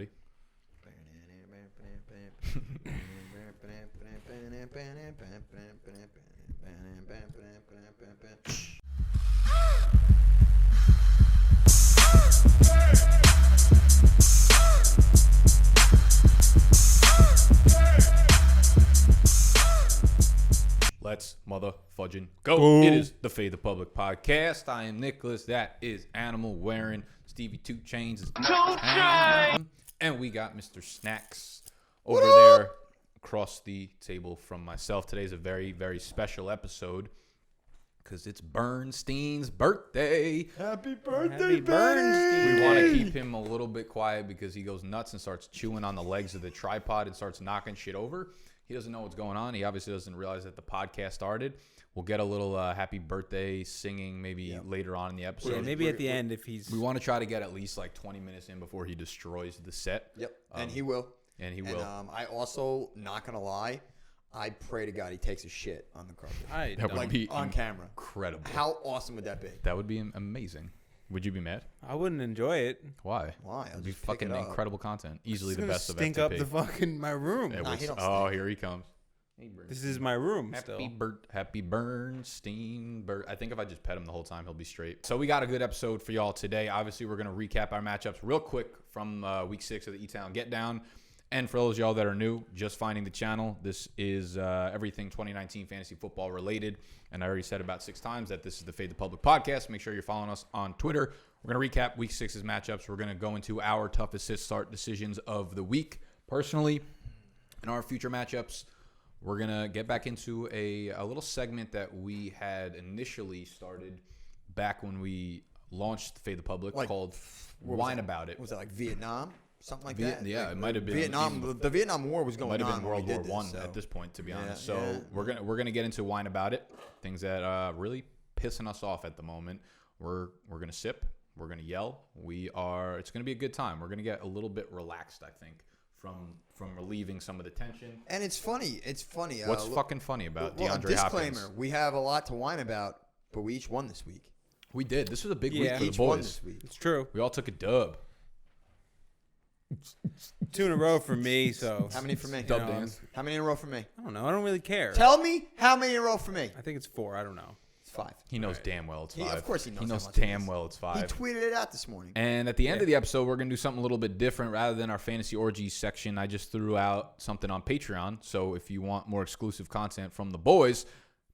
Ready? Let's motherfudging go. Boom. It is the Fade the Public podcast. I am Nicholas. That is Animal wearing Stevie 2 Chainz. And we got Mr. Snacks over there across the table from myself. Today's a very, very special episode because it's Bernstein's birthday. Happy birthday, Happy Bernstein. We want to keep him a little bit quiet because he goes nuts and starts chewing on the legs of the tripod and starts knocking shit over. He doesn't know what's going on. He obviously doesn't realize that the podcast started. We'll get a little happy birthday singing maybe later on in the episode. Yeah, maybe at the end if he's... We want to try to get at least like 20 minutes in before he destroys the set. Yep, and he will. And he will. I also, not going to lie, I pray to God he takes a shit on the carpet. That would be on camera. Incredible. How awesome would that be? That would be amazing. Would you be mad? I wouldn't enjoy it. Why? Why? It'd be fucking incredible content. Easily It's the gonna best of stink FTP. up the fucking my room. It Nah, would- he don't oh, stink. here he comes. This is my room still. Happy Bernstein. I think if I just pet him the whole time, he'll be straight. So we got a good episode for y'all today. Obviously, we're going to recap our matchups real quick from week 6 of the E-Town Get Down. And for those of y'all that are new, just finding the channel, this is everything 2019 fantasy football related. And I already said about 6 times that this is the Fade the Public podcast. Make sure you're following us on Twitter. We're going to recap week 6's matchups. We're going to go into our toughest sit-start decisions of the week. Personally, in our future matchups, we're going to get back into a little segment that we had initially started back when we launched Fade the Public called Whine About It. Was it like Vietnam? Something like that? Yeah, Like, it might have been. Vietnam. The Vietnam War was going Might on. have been World when War we did One this, so. at this point, to be honest. Yeah, So yeah. we're gonna get into Whine About It. Things that really pissing us off at the moment. We're gonna sip. We're gonna yell. It's gonna be a good time. We're gonna get a little bit relaxed, I think, from relieving some of the tension. And it's funny. It's funny. What's fucking funny about DeAndre disclaimer, Hopkins? we have a lot to whine about, but we each won this week. We did. This was a big week Yeah. for the Each won boys. this week. It's true. We all took a dub. 2 in a row for me, so... How many for me? Dub You know, dance. How many in a row for me? I don't know. I don't really care. Tell me how many in a row for me. I think it's 4. I don't know. It's 5. He knows damn well it's 5. Of course he knows He how knows much it damn is. well it's He 5. tweeted it out this morning. And at the end of the episode, we're going to do something a little bit different. Rather than our fantasy orgies section, I just threw out something on Patreon. So if you want more exclusive content from the boys,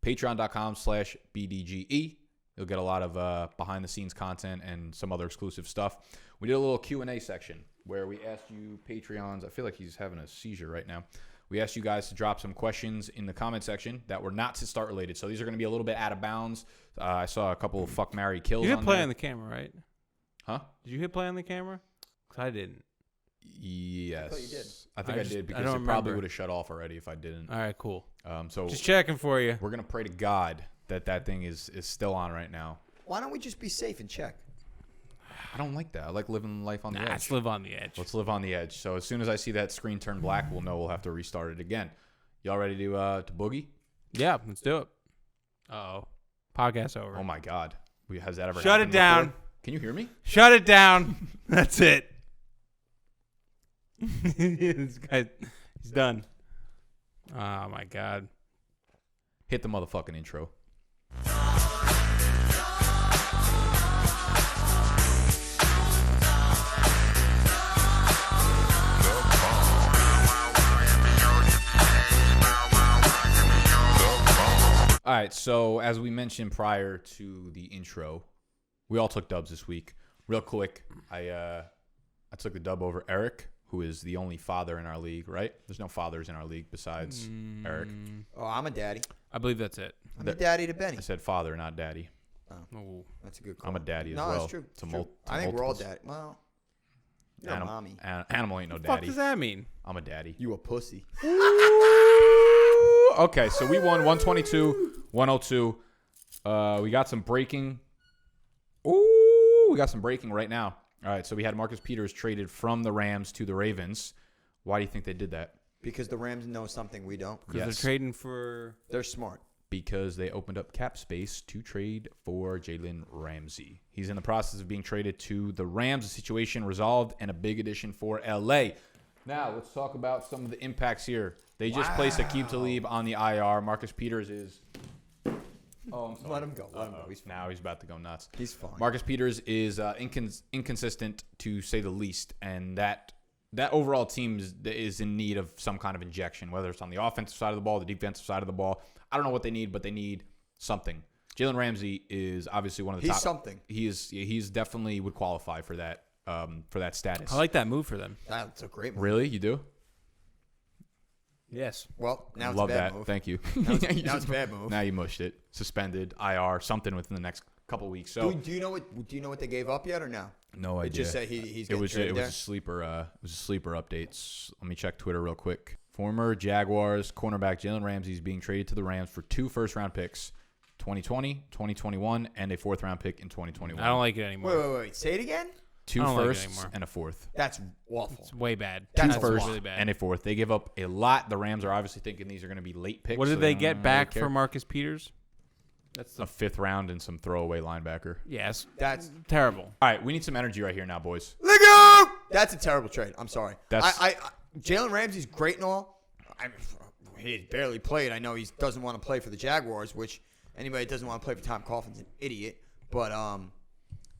patreon.com/BDGE. You'll get a lot of behind-the-scenes content and some other exclusive stuff. We did a little Q&A section where we asked you Patreons. I feel like he's having a seizure right now. We asked you guys to drop some questions in the comment section that were not sit-start related. So these are going to be a little bit out of bounds. I saw a couple of fuck, marry, kills You hit on play there. on the camera, right? Huh? Did you hit play on the camera? 'Cause I didn't. Yes. I thought you did. I think I I did don't because it probably remember. would have shut off already if I didn't. All right, cool. So Just checking for you. we're going to pray to God that thing is still on right now. Why don't we just be safe and check? I don't like that. I like living life on the edge. Let's live on the edge. Let's live on the edge. So as soon as I see that screen turn black, we'll know we'll have to restart it again. Y'all ready to boogie? Yeah, let's do it. Uh-oh. Podcast over. Oh, my God. Has that ever Shut happened it down. before? Can you hear me? Shut it down. That's it. This guy, he's done. Oh, my God. Hit the motherfucking intro. All right, so as we mentioned prior to the intro, we all took dubs this week. Real quick, I took the dub over Eric, who is the only father in our league, right? There's no fathers in our league besides Eric. Oh, I'm a daddy. I believe that's it. I'm a daddy to Benny. I said father, not daddy. Oh. That's a good call. I'm a daddy as no, well. that's true. To It's true. to I think we're all multiples. daddy. Well, you're a mommy. Animal ain't no What the fuck daddy. does that mean? I'm a daddy. You a pussy. Okay, so we won 122-102. We got some breaking. Ooh, we got some breaking right now. All right, so we had Marcus Peters traded from the Rams to the Ravens. Why do you think they did that? Because the Rams know something we don't. Because Yes. they're trading for... They're smart. because they opened up cap space to trade for Jalen Ramsey. He's in the process of being traded to the Rams. The situation resolved and a big addition for LA. Now, let's talk about some of the impacts here. They just placed Aqib Talib on the IR. Marcus Peters is... Oh, I'm sorry. Let him go. Let him go. Now he's about to go nuts. He's fine. Marcus Peters is inconsistent, to say the least, and that overall team is in need of some kind of injection, whether it's on the offensive side of the ball, the defensive side of the ball. I don't know what they need, but they need something. Jalen Ramsey is obviously one of the top. He's something. He's definitely would qualify for that status. I like that move for them. That's a great move. Really, you do? Yes. Well, now it's Love a bad that. move. Thank you. Now it's a bad move. Now you mushed it. Suspended, IR, something within the next couple weeks. So Do you know what they gave up yet or no? no idea. It just said he's It getting was traded there. a sleeper. It was a sleeper updates. Let me check Twitter real quick. Former Jaguars cornerback Jalen Ramsey is being traded to the Rams for 2 first-round picks, 2020, 2021, and a 4th-round pick in 2021. I don't like it anymore. Wait. Say it again. 2 I don't like it firsts anymore. and a 4th. That's awful. It's way bad. That's Two a firsts lot. really bad. and a 4th. They give up a lot. The Rams are obviously thinking these are going to be late picks. What did so they don't get really back care. for Marcus Peters? That's A 5th round and some throwaway linebacker. yes. That's Terrible. All right, we need some energy right here now, boys. let go. That's a terrible trade. I'm sorry. That's- I Jalen Ramsey's great and all. He barely played. I know he doesn't want to play for the Jaguars, which anybody that doesn't want to play for Tom Coughlin's an idiot. But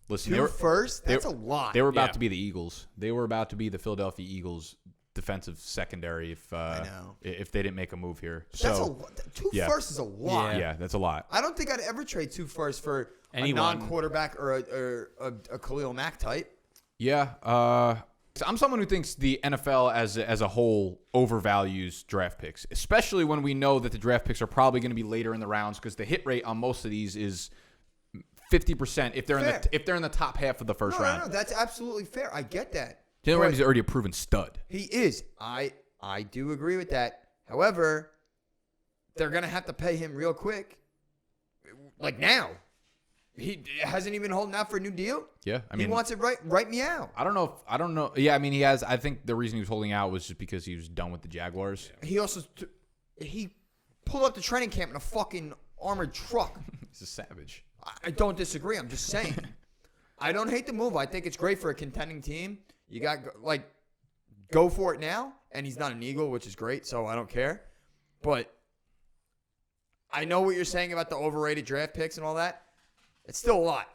Listen, 2 first, that's a lot. They were about Yeah. to be the Eagles. They were about to be the Philadelphia Eagles defensive secondary if know. if they didn't make a move here. That's So 2 yeah. firsts is a lot. yeah, that's a lot. I don't think I'd ever trade 2 firsts for Anyone. a non-quarterback or a Khalil Mack type. Yeah, I'm someone who thinks the NFL as a whole overvalues draft picks, especially when we know that the draft picks are probably going to be later in the rounds because the hit rate on most of these is 50% if they're Fair. if they're in the top half of the first round. No, that's absolutely fair. I get that. Jalen But Ramsey is already a proven stud. He is. I do agree with that. However, they're going to have to pay him real quick. Like now. He hasn't even holding out for a new deal. Yeah, I mean, he wants it right meow. I don't know. Yeah, I mean, he has. I think the reason he was holding out was just because he was done with the Jaguars. He also he pulled up the training camp in a fucking armored truck. He's a savage. I don't disagree. I'm just saying. I don't hate the move. I think it's great for a contending team. You got go for it now. And he's not an Eagle, which is great, so I don't care. But I know what you're saying about the overrated draft picks and all that. It's still a lot.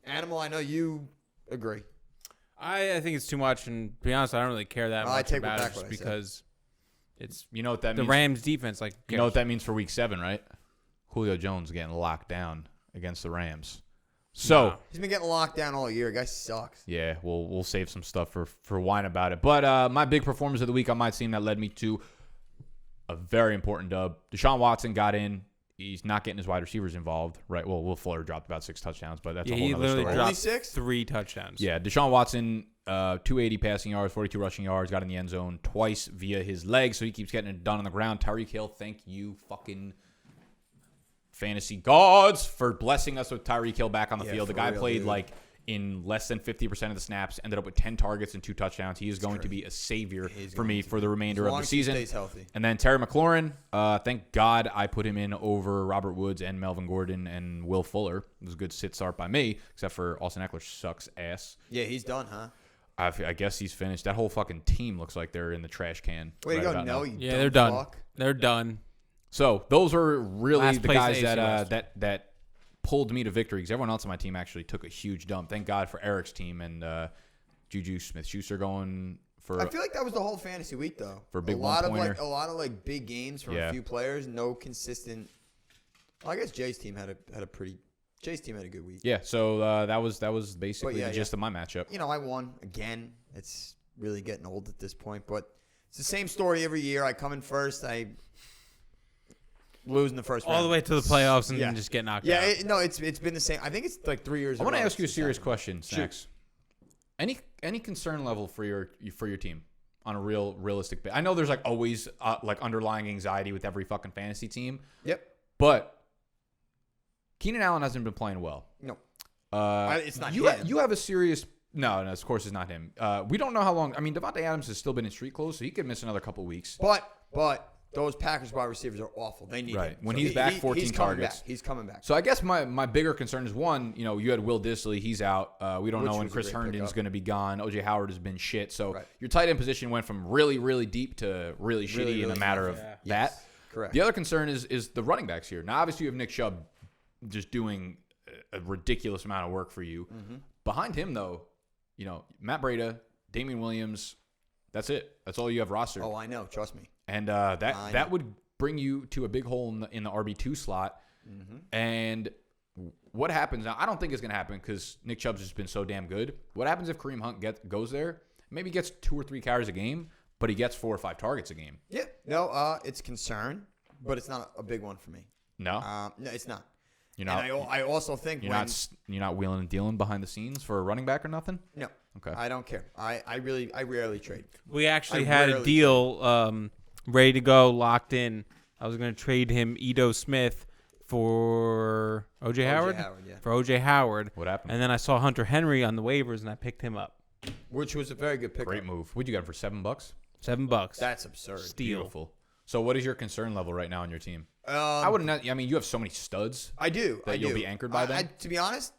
Animal, I know you agree. I think it's too much, and to be honest, I don't really care that Well, I much take about back it what just I said. because it's You know what that the means? Rams defense. Like, You know what that means for Week 7, right? Julio Jones getting locked down against the Rams. So No. He's been getting locked down all year. Guy sucks. yeah, we'll save some stuff for wine about it. But my big performance of the week on my team that led me to a very important dub. Deshaun Watson got in. He's not getting his wide receivers involved, right? Well, Will Fuller dropped about 6 touchdowns, but that's Yeah, a he whole other literally story. Only dropped 6? 3 touchdowns. Yeah, Deshaun Watson, 280 passing yards, 42 rushing yards, got in the end zone twice via his legs, so he keeps getting it done on the ground. Tyreek Hill, thank you fucking fantasy gods for blessing us with Tyreek Hill back on the Yeah, field. The for guy real, played dude. like in less than 50% of the snaps, ended up with 10 targets and 2 touchdowns. He is going to be a savior for me for the remainder of the season. Stays healthy. And then Terry McLaurin, thank God I put him in over Robert Woods and Melvin Gordon and Will Fuller. It was a good sit start by me, except for Austin Eckler sucks ass. Yeah, he's done, huh? I guess he's finished. That whole fucking team looks like they're in the trash can. Way to right go, about no, now. you Yeah, dumb they're done. fuck. They're done. So those are really Last the place guys in the AFC that that pulled me to victory because everyone else on my team actually took a huge dump. Thank God for Eric's team and Juju Smith-Schuster going for. I feel like that was the whole fantasy week, though. For a big a lot of one-pointer. a lot of big games from Yeah. a few players. No consistent. Well, I guess Jay's team had a pretty. Jay's team had a good week. Yeah, so that was basically But yeah, the gist of my matchup. You know, I won again. It's really getting old at this point, but it's the same story every year. I come in first. I lose in the first round. All the way to the playoffs and Yeah. then just get knocked Yeah, out. it's been the same. I think it's like 3 years. I want to in a row ask you a since serious that. question, Snacks. Any concern level for your team on a realistic basis? I know there's like always like underlying anxiety with every fucking fantasy team, Yep. but Keenan Allen hasn't been playing well. No. Uh, It's not you. him. You have a serious. No, of course it's not him. We don't know how long. I mean, Devontae Adams has still been in street clothes, so he could miss another couple weeks. But Those Packers wide receivers are awful. They need him. When So he's back, 14 he's coming targets. Back. He's coming back. So I guess my bigger concern is, one, you had Will Disley. He's out. We don't Which know when was a Chris great Herndon's pickup. going to be gone. O.J. Howard has been shit. So Right. your tight end position went from really, really deep to really shitty in a really matter tough. of Yeah. that. Yes. Correct. The other concern is the running backs here. Now, obviously, you have Nick Chubb just doing a ridiculous amount of work for you. Mm-hmm. Behind him, though, Matt Breida, Damien Williams, that's it. That's all you have rostered. Oh, I know. Trust me. And that would bring you to a big hole in the RB2 slot. Mm-hmm. And what happens now? I don't think it's going to happen because Nick Chubb's just been so damn good. What happens if Kareem Hunt goes there? Maybe gets 2 or 3 carries a game, but he gets 4 or 5 targets a game. Yeah. No, it's a concern, but it's not a big one for me. No, No, it's not. you're not. And I also think You're not wheeling and dealing behind the scenes for a running back or nothing. No. Okay. I don't care. I rarely trade. We actually I had a rarely deal ready to go, locked in. I was going to trade him Edo Smith for OJ Howard? Yeah. For OJ Howard. What happened? And then I saw Hunter Henry on the waivers, and I picked him up. Which was a very good pickup. Great move. What'd you get him for $7? $7. That's absurd. Steal. Beautiful. So what is your concern level right now on your team? I wouldn't. I mean, you have so many studs. I do. That I you'll do. be anchored by them? To be honest,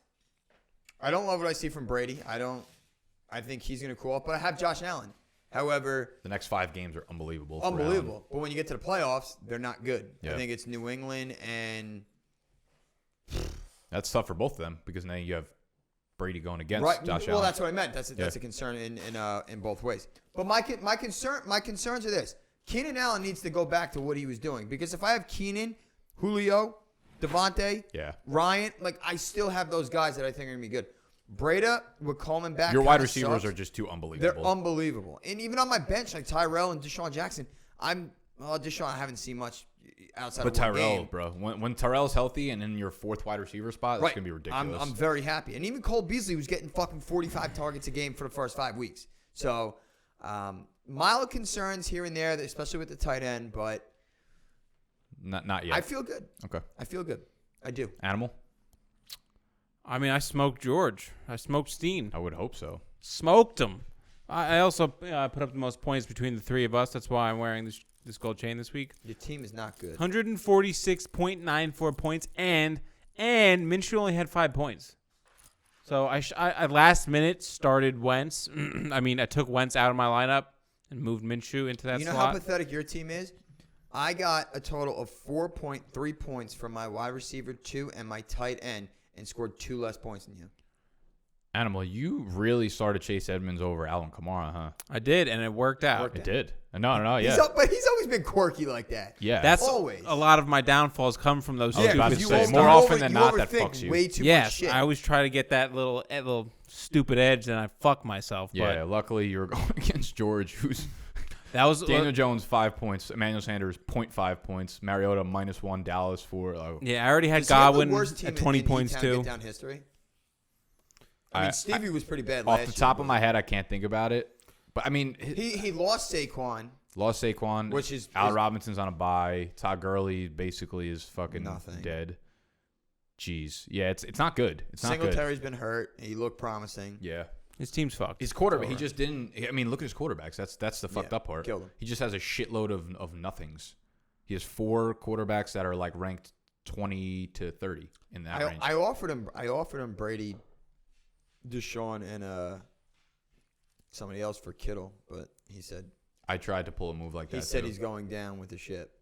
I don't love what I see from Brady. I think he's going to cool up, but I have Josh Allen. However, The next 5 games are unbelievable. for unbelievable. But when you get to the playoffs, they're not good. Yeah. I think it's New England and Allen. That's tough for both of them because now you have Brady going against right. Josh Well, Allen. that's what I meant. That's a concern in both ways. But my concerns are this: Keenan Allen needs to go back to what he was doing, because if I have Keenan, Julio, Devontae, Yeah. Ryan, I still have those guys that I think are gonna be good. Breda with Coleman back. Your wide kinda receivers sucks. are just too unbelievable. They're unbelievable. And even on my bench, like Tyrell and Deshaun Jackson, Deshaun I haven't seen much outside But of one Tyrell, game. bro, when Tyrell's healthy and in your 4th wide receiver spot, that's Right. gonna be ridiculous. I'm very happy. And even Cole Beasley was getting fucking 45 targets a game for the first 5 weeks. So, mild concerns here and there, especially with the tight end, but not yet. I feel good. Okay. I feel good. I do. Animal. I mean, I smoked George. I smoked Steen. I would hope so. Smoked him. I also put up the most points between the 3 of us. That's why I'm wearing this gold chain this week. Your team is not good. 146.94 points, and Minshew only had 5 points. So I last minute started Wentz. I mean, I took Wentz out of my lineup and moved Minshew into that You know slot. how pathetic your team is? I got a total of 4.3 points from my wide receiver 2 and my tight end and scored 2 less points than you. Animal, you really started Chase Edmonds over Alvin Kamara, huh? I did, and it worked out. It did. No, yeah. But he's always been quirky like that. Yeah. That's Always. a lot of my downfalls come from those I was about stupid to plays. say, more often than you not, that overthink fucks you. way too much Yes, shit. I always try to get that little stupid edge, and I fuck myself. Yeah, luckily you were going against George, who's But that was Daniel Jones 5 points, Emmanuel Sanders 0.5 points, Mariota -1, Dallas 4. yeah. I already had Does he have the Godwin worst team at 20 in points E-Town too. Get down history? I mean, Stevie was pretty bad Off last the year, top of but my head, I can't think about it. But I mean, he lost Saquon. lost Saquon, Which is- Al Robinson's on a bye. Todd Gurley basically is fucking Nothing. dead. Jeez, yeah, it's not good. It's not good. Singletary's been hurt. He looked promising. Yeah, His team's fucked. his quarterback. He Over. just didn't. I mean, look at his quarterbacks. That's the fucked up part. killed him. He just has a shitload of nothings. He has 4 quarterbacks that are like ranked 20 to 30 in that range. I offered him Brady, Deshaun, and somebody else for Kittle, but he said I tried to pull a move like that. he said too. he's going down with the ship.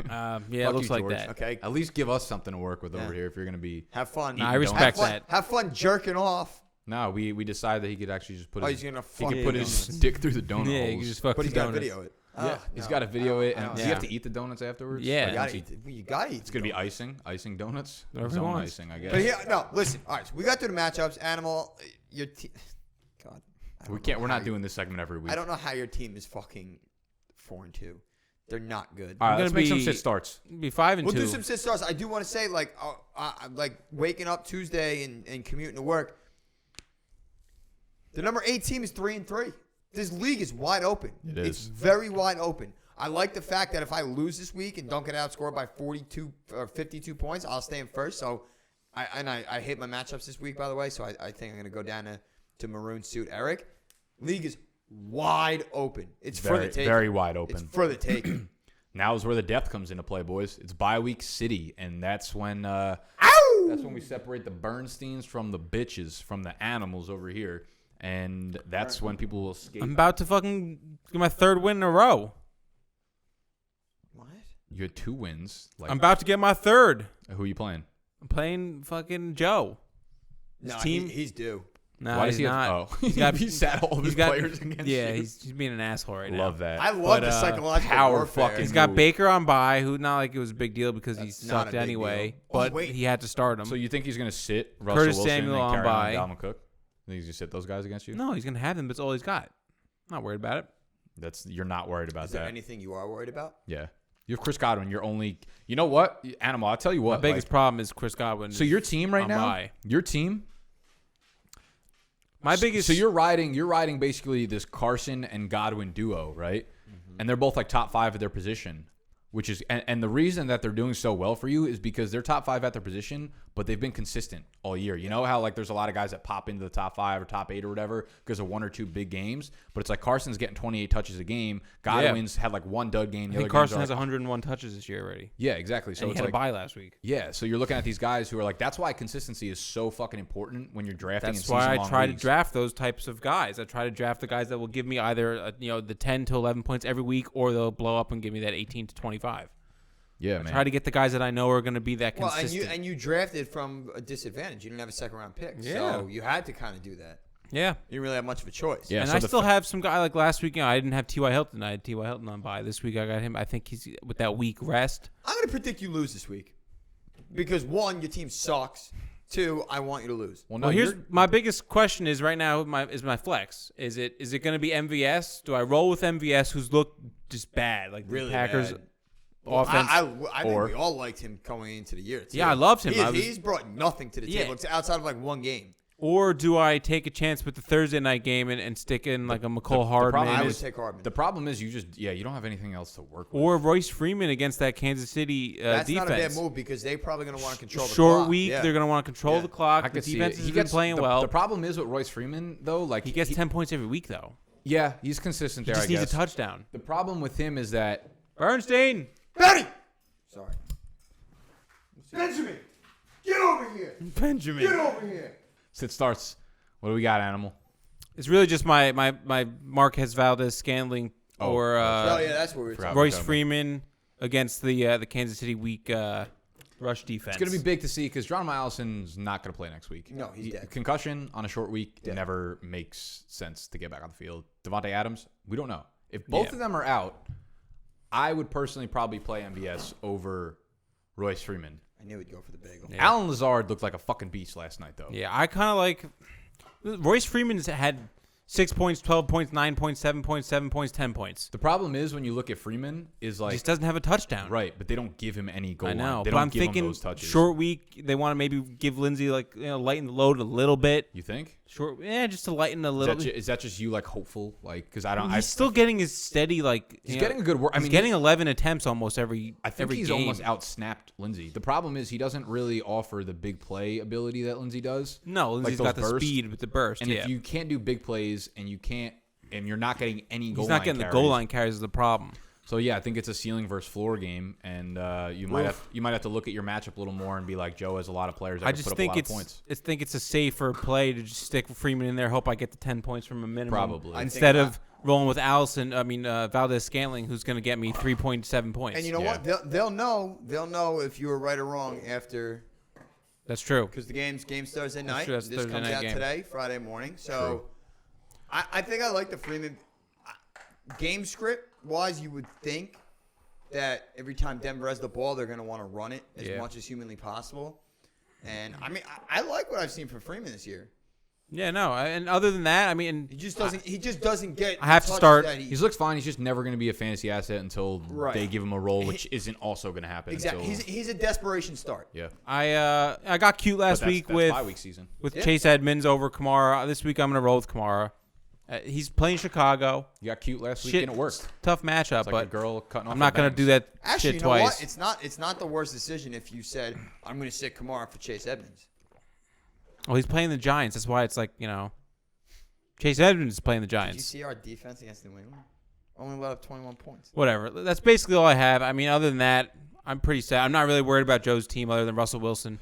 Yeah, Fuck it looks you, like George. that. Okay, At least give us something to work with Yeah. over here if you're gonna be. have fun. I respect that. Have fun jerking off. No, we decided that he could actually just put Oh, his, he's gonna he fuck could the put his donuts. stick through the donut Yeah, you holes. can just fuck But the he's got to donuts. video it. Yeah, Oh, he's no. got to video it. And I don't- do you Yeah. have to eat the donuts afterwards? Yeah. Like, You gotta once eat. You gotta eat. It's gonna be icing donuts, Whatever he zone wants. icing, I guess. But here, no, listen. All right, so we got through the matchups. Animal, your team. God, I we don't can't. know We're how not doing this segment every week. I don't know how your team is fucking 4-2. They're not good. All right, gonna let's make some be- sit starts. Be 5 and We'll 2. do some sit starts. I do want to say, like waking up Tuesday and commuting to work. The number 8 team is 3-3. This league is wide open. It It's is. very wide open. I like the fact that if I lose this week and don't get outscored by 42 or 52 points, I'll stay in first. So, I hit my matchups this week, by the way. So I think I'm going to go down to Maroon Suit Eric. League is wide open. It's for the taking. Very wide open. It's for the taking. Now is where the depth comes into play, boys. It's bye week city, and that's when we separate the Bernsteins from the bitches, from the animals over here, and that's when people will escape. I'm about to fucking get my 3rd win in a row. What? You had 2 wins. Like, I'm about to get my 3rd. who are you playing? I'm playing fucking Joe. No, team- he's due. No, Why he's does he not. have, He's got he sat all of his players against you. Yeah, he's being an asshole right now. Love that. I love But, the psychological power warfare. fucking- He's got move. Baker on bye, who not like it was a big deal because he That's not a sucked big anyway, deal. but wait. he had to start him. So you think he's going to sit Russell Curtis Wilson Samuel and on carry bye. on Dalvin Cook? Think he's going to sit those guys against you? No, he's gonna have him. That's all he's got. Not worried about it. You're not worried about Is there that. anything you are worried about? Yeah. You have Chris Godwin. You're only. You know what, Animal? I'll tell you what. My biggest problem is Chris Godwin. So your team right on now. bye. Your team. My biggest. So you're riding basically this Carson and Godwin duo, right? Mm-hmm. And they're both like top 5 at their position, which is and the reason that they're doing so well for you is because they're top 5 at their position, but they've been consistent all year. You know how like there's a lot of guys that pop into the top 5 or top 8 or whatever because of 1 or 2 big games, but it's like Carson's getting 28 touches a game. Godwin's had like 1 dud game. I think Carson has 101 touches this year already. Yeah, exactly. So And he it's had like a bye last week. yeah. So you're looking at these guys who are like that's why consistency is so fucking important when you're drafting. That's in why I season-long try leagues. to draft those types of guys. I try to draft the guys that will give me either the 10 to 11 points every week, or they'll blow up and give me that 18 to 25. Yeah, man. Try to get the guys that I know are going to be that Well, consistent. and you drafted from a disadvantage. You didn't have a 2nd-round pick, Yeah. so you had to kind of do that. yeah. You didn't really have much of a choice. Yeah, And so I the still have some guy like last week. I didn't have T.Y. Hilton. I had T.Y. Hilton on bye. This week I got him. I think he's with that week rest. I'm going to predict you lose this week because 1, your team sucks. 2, I want you to lose. Well, no, Well, here's you're- my biggest question is right now my flex. Is it going to be MVS? Do I roll with MVS who's looked just bad? Like Really the Packers bad. Well, offense. I think or- we all liked him going into the year. Too. Yeah, I loved him. He's brought nothing to the Yeah. table outside of like 1 game. Or do I take a chance with the Thursday night game and stick in like a McCole Hardman problem I would is- take Hardman. The problem is you don't have anything else to work with. or Royce Freeman against that Kansas City That's defense? not a bad move because they're probably going to want to control the Short clock. week, Yeah. they're going to want to control Yeah. the clock. I The could see defense it. has been playing the, well. The problem is with Royce Freeman though, like he gets 10 points every week though. Yeah, he's consistent He there. just I needs guess a touchdown. The problem with him is that Bernstein. Benny! Sorry. Benjamin! Get over here! Benjamin. Get over here! it starts. What do we got, Animal? It's really just my Marquez Valdez Scantling or Oh, yeah, that's what we were forgot. talking Royce about. Freeman against the Kansas City week rush defense. It's gonna be big to see because Geronimo Allison's not gonna play next week. No, he's dead. Concussion on a short week Dead. never makes sense to get back on the field. Devontae Adams, we don't know. If both Yeah. of them are out, I would personally probably play MVS over Royce Freeman. I knew he'd go for the bagel. Yeah. Alan Lazard looked like a fucking beast last night, though. Yeah, I kind of like Royce Freeman's had 6 points, 12 points, 9 points, 7 points, 7 points, 10 points. The problem is when you look at Freeman, is He like just doesn't have a touchdown. right, but they don't give him any goal I know, line. They but don't I'm give him thinking those touches. short week. They want to maybe give Lindsey lighten the load a little bit. You think? Short, just to lighten a Is little that, bit. is that just you like hopeful? Like because I don't. He's still getting his steady he's getting a good work. I He's mean, getting 11 attempts almost every. I think every he's game. almost outsnapped Lindsey. The problem is he doesn't really offer the big play ability that Lindsey does. No, Lindsey's those got the bursts. speed with the burst. And yeah. if you can't do big plays and you're not getting any goal He's line not getting carries, the goal line carries is the problem. So yeah, I think it's a ceiling versus floor game, and you might have to look at your matchup a little more and be like, Joe has a lot of players that I can just put up think a lot of points. I think it's a safer play to just stick Freeman in there. Hope I get the 10 points from a minimum. Probably. Instead of rolling with Valdez Scantling, who's going to get me 3.7 points. And you know what? They'll know. They'll know if you were right or wrong after That's true. because the game starts Thursday night. true, that's This Thursday comes night out game. today, Friday morning. So I think I like the Freeman game script wise. You would think that every time Denver has the ball, they're going to want to run it as much as humanly possible. And I mean, I like what I've seen from Freeman this year. Yeah, no. And other than that, I mean, He just doesn't. He just doesn't get. I have the to touches start- that He's looked fine. He's just never going to be a fantasy asset until Right. they give him a role, which isn't also going to happen. Exactly. Until, He's a desperation start. yeah. I got cute But last that's week 5-week season. with Yeah. Chase Edmonds over Kamara. This week I'm going to roll with Kamara. He's playing Chicago. You got cute last week Shit, and it worked. tough matchup, It's like but a girl cutting off. I'm not going to do that Actually, shit you know twice. what? It's not the worst decision if you said I'm going to sit Kamara for Chase Edmonds. Well, he's playing the Giants. That's why it's like, Chase Edmonds is playing the Did you Giants. see our defense against New England? Only let up 21 points. Whatever. That's basically all I have. I mean, other than that, I'm pretty sad. I'm not really worried about Joe's team other than Russell Wilson.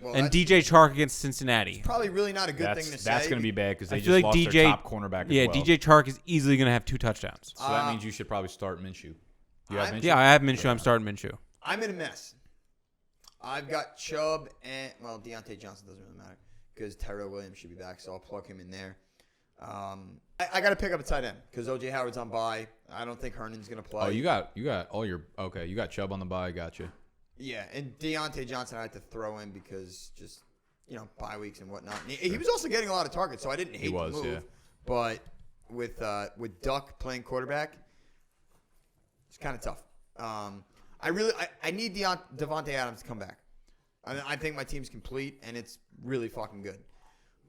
Well, And DJ Chark against Cincinnati. probably really not a good thing to say. That's going to be bad because they I just feel like lost DJ their top cornerback Yeah, as well. DJ Chark is easily going to have 2 touchdowns. So that means you should probably start Minshew. You have Minshew? Yeah, I have Minshew. I'm starting Minshew. I'm in a mess. I've got Chubb and, well, Deontay Johnson doesn't really matter because Tyrell Williams should be back, so I'll plug him in there. I got to pick up a tight end because O.J. Howard's on bye. I don't think Herndon's going to play. Oh, you got all your – okay, you got Chubb on the bye. Gotcha. Yeah, and Deontay Johnson I had to throw in because just, bye weeks and whatnot. And he was also getting a lot of targets, so I didn't hate the move. Yeah. But with Duck playing quarterback, it's kind of tough. I need Devontae Adams to come back. I think my team's complete, and it's really fucking good.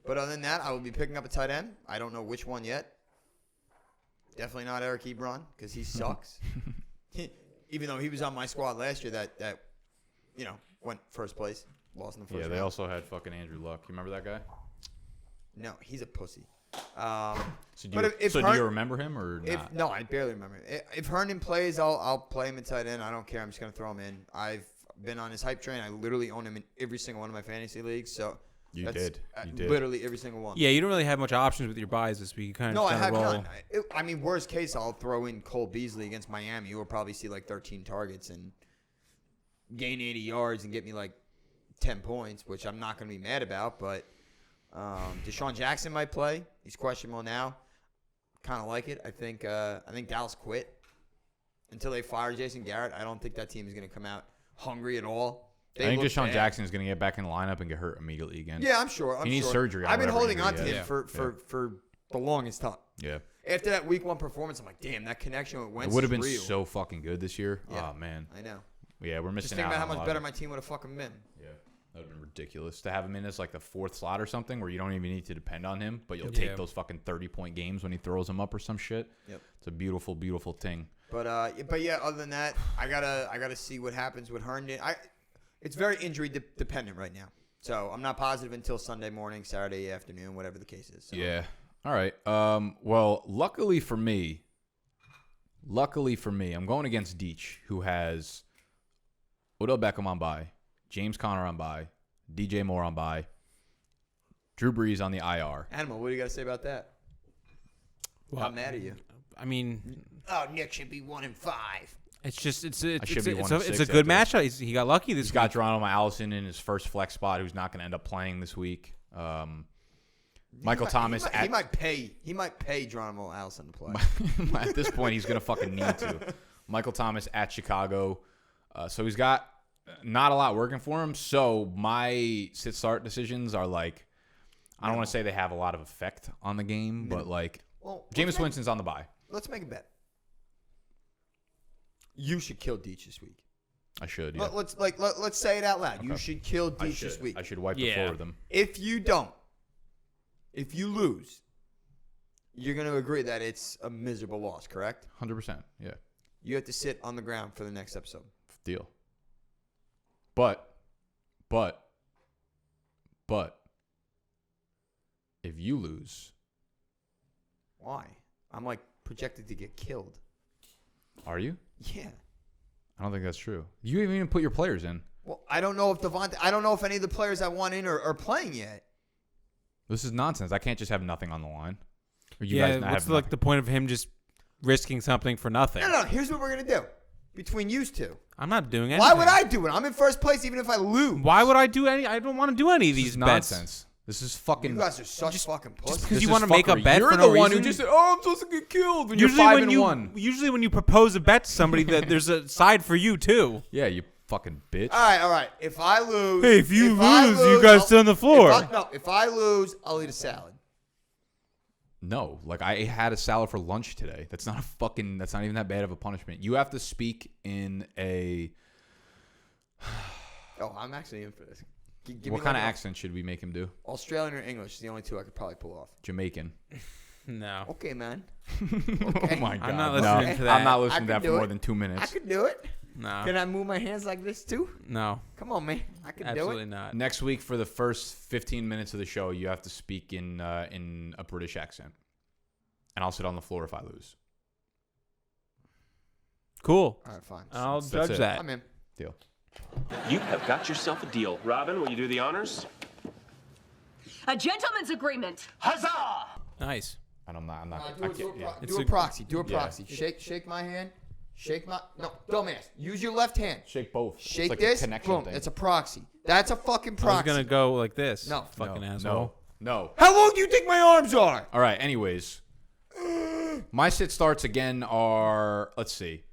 But other than that, I will be picking up a tight end. I don't know which one yet. Definitely not Eric Ebron because he sucks. Even though he was on my squad last year that went first place, lost in the first round. Yeah, they also had fucking Andrew Luck. You remember that guy? No, he's a pussy. Do you remember him or not? No, I barely remember him. If Herndon plays, I'll play him at tight end. I don't care. I'm just going to throw him in. I've been on his hype train. I literally own him in every single one of my fantasy leagues. So You did. Literally every single one. Yeah, you don't really have much options with your buys this week. You kind of No, I just have roll. none. I mean, worst case, I'll throw in Cole Beasley against Miami. You'll probably see like 13 targets and gain 80 yards and get me like 10 points, which I'm not going to be mad about. But Deshaun Jackson might play. He's questionable now. Kind of like it. I think Dallas quit until they fire Jason Garrett. I don't think that team is going to come out hungry at all. I think Deshaun Jackson is going to get back in the lineup and get hurt immediately again. Yeah, I'm sure. He needs surgery. I've been holding on to him for the longest time. Yeah. After that week 1 performance, I'm like, damn, that connection with Wentz It would have been real. so fucking good this year. Yeah. Oh, man. I know. Yeah, we're missing Just think out about how on a much lot better of- my team would have fucking been. Yeah. That would have been ridiculous. To have him in as like the 4th slot or something where you don't even need to depend on him, but you'll take those fucking 30-point games when he throws them up or some shit. Yep. It's a beautiful, beautiful thing. But yeah, other than that, I gotta see what happens with Herndon. It's very injury dependent right now. So I'm not positive until Sunday morning, Saturday afternoon, whatever the case is. So. Yeah. All right. Well, luckily for me, I'm going against Deech, who has Odell Beckham on bye, James Conner on bye, DJ Moore on bye, Drew Brees on the IR. Animal, what do you got to say about that? Well, How mad are you? I mean, Nick should be 1-5. it's just it's I should be 1-6 a good after matchup. He got lucky this He's week. got Geronimo Allison in his first flex spot, who's not going to end up playing this week. Michael Thomas. He might pay Geronimo Allison to play. At this point, he's going to fucking need to. Michael Thomas at Chicago. So he's got not a lot working for him. So my sit-start decisions are like, I don't want to say they have a lot of effect on the game, but like, Jameis Winston's on the bye. Let's make a bet. You should kill Deech this week. I should, yeah. Let's say it out loud. Okay. You should kill Deech this week. I should wipe the floor with him. If you don't, if you lose, you're going to agree that it's a miserable loss, correct? 100%, yeah. You have to sit on the ground for the next episode. Deal. But, if you lose. Why? I'm like projected to get killed. Are you? Yeah. I don't think that's true. You haven't even put your players in. Well, I don't know if any of the players I want in are playing yet. This is nonsense. I can't just have nothing on the line. Or you Yeah, guys not what's have like the point of him just risking something for nothing? No. Here's what we're going to do. Between you two. I'm not doing anything. Why would I do it? I'm in first place even if I lose. Why would I do any? I don't want to do any of these bets. nonsense. This is fucking. You guys are such fucking pussies. Because you is want to make a fuckery. bet You're for the no one reason. who just said, "Oh, I'm supposed to get killed." When Usually you're 5-1. Usually when you propose a bet to somebody, that there's a side for you too. Yeah, you fucking bitch. All right. If I lose, Hey, if you lose, you guys sit on the floor. If I lose, I'll eat a salad. No, like I had a salad for lunch today. That's not even that bad of a punishment. You have to speak in a. Oh, I'm actually in for this. What kind of accent should we make him do? Australian or English is the only two I could probably pull off. Jamaican. No. Okay, man. Oh my god. I'm not listening to that. I'm not listening to I that could for do more it. than 2 minutes. I could do it. No. Can I move my hands like this too? No. Come on, man. I can Absolutely do it. not. Next week for the first 15 minutes of the show, you have to speak in a British accent, and I'll sit on the floor if I lose. Cool. All right, fine. I'll That's judge it. that. I'm in. Deal. You have got yourself a deal. Robin, will you do the honors? A gentleman's agreement. Huzzah! Nice. And I'm not. Do It's a a- proxy. Do a Yeah. proxy. Shake my hand. Shake my. No, dumbass. Use your left hand. Shake both. Shake it's like this. A connection Boom. thing. It's a proxy. That's a fucking I was proxy. gonna go like this. No. Fucking no, asshole. No. How long do you think my arms are? All right. Anyways, my sit starts again are. Let's see.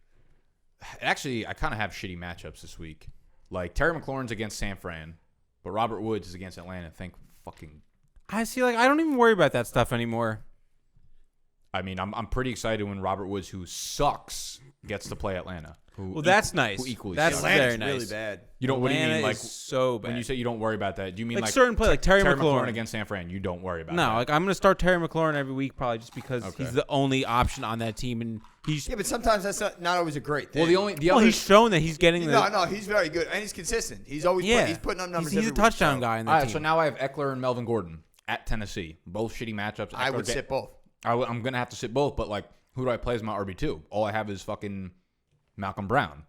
Actually, I kind of have shitty matchups this week. Like Terry McLaurin's against San Fran, but Robert Woods is against Atlanta. Thank fucking. I see. Like I don't even worry about that stuff anymore. I mean, I'm pretty excited when Robert Woods, who sucks, gets to play Atlanta. Well, that's nice. Who equally That's sucks. very Atlanta's nice. really bad. You don't. What do you Atlanta mean? Like is so bad. when you say you don't worry about that, do you mean like like certain play, like Terry McLaurin McLaurin against San Fran? You don't worry about No, that. like I'm gonna start Terry McLaurin every week probably just because Okay. he's the only option on that team, and he's Yeah, but sometimes that's not always a great thing. well, the well, other he's shown that he's getting the No, he's very good and he's consistent. He's always he's putting up numbers. He's a every week, touchdown so guy in that all right. team. So now I have Eckler and Melvin Gordon at Tennessee, both shitty matchups. I Eckler would sit both. I'm gonna have to sit both, but like, who do I play as my RB2? All I have is fucking Malcolm Brown,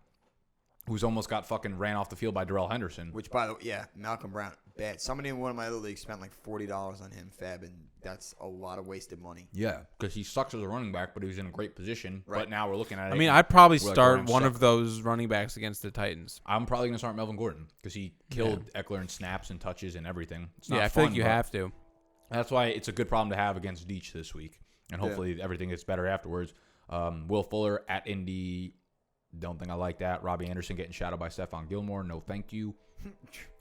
who's almost got fucking ran off the field by Darrell Henderson. Which, by the way, yeah, Malcolm Brown, bad. Somebody in one of my other leagues spent like $40 on him, Fab, and that's a lot of wasted money. Yeah, because he sucks as a running back, but he was in a great position. Right. But now we're looking at it. I mean, I'd probably we're like start around one second. of those running backs against the Titans. I'm probably gonna start Melvin Gordon because he killed Eckler in snaps and touches and everything. It's not Yeah, I feel fun, like you but have to. That's why it's a good problem to have against Deach this week, and hopefully everything gets better afterwards. Will Fuller at Indy. Don't think I like that. Robbie Anderson getting shadowed by Stephon Gilmore. No, thank you.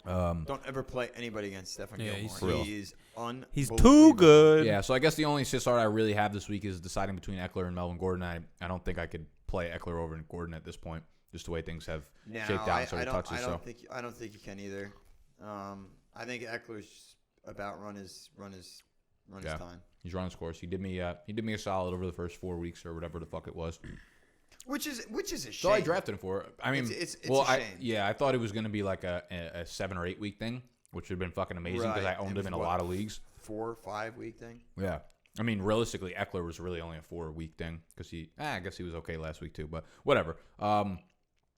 Don't ever play anybody against Stephon Yeah, Gilmore. he's He is He's unbelievable. too good. Yeah, so I guess the only sit start I really have this week is deciding between Eckler and Melvin Gordon. I don't think I could play Eckler over Gordon at this point, just the way things have No, shaped out. So I he don't, touches. I So don't think I don't think you can either. I think Eckler's about run his Yeah. time. he's running his course. He did me a solid over the first 4 weeks or whatever the fuck it was. Which is a shame. So I drafted him for. I mean, It's well, a shame. I thought it was going to be like a 7 or 8 week thing, which would have been fucking amazing because Right. I owned It him in was a what? lot of leagues. 4 or 5 week thing. Yeah. I mean, realistically, Eckler was really only a 4 week thing because I guess he was okay last week too, but whatever.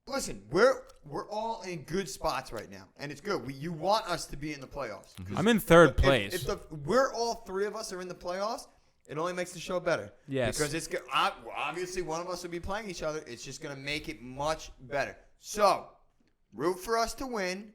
Listen, we're all in good spots right now, and it's good. You want us to be in the playoffs. 'Cause I'm in third if- place. If we're all three of us are in the playoffs, it only makes the show better. Yes. Because it's obviously one of us will be playing each other. It's just going to make it much better. So, root for us to win.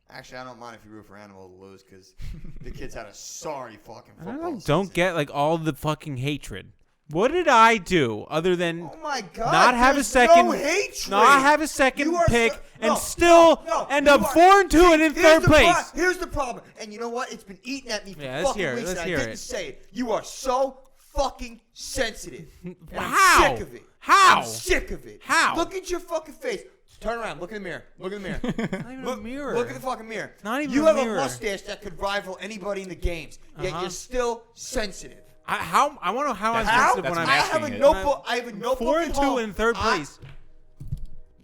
Actually, I don't mind if you root for Animal to lose because the kids had a sorry fucking I football don't season. get like all the fucking hatred. What did I do other than Oh my God! not have a there's second, no hatred. not have a second You are pick, so- and no, still no, end you up are- 4-2 and in Here's third the place? Here's the problem, and you know what? It's been eating at me for Yeah, let's fucking hear it, weeks, let's and hear I didn't it. say it. You are so fucking sensitive. And How? I'm sick of it. How? I'm sick of it. How? Look at your fucking face. Turn around. Look in the mirror. Look in the mirror. Not even Look, a mirror. Look at the fucking mirror. Not even you a have mirror. a mustache that could rival anybody in the games, yet Uh-huh. you're still sensitive. I want to know how I'm How? sensitive when That's I'm I asking have a it. notebook. I have a notebook at 4-2 home. in third place.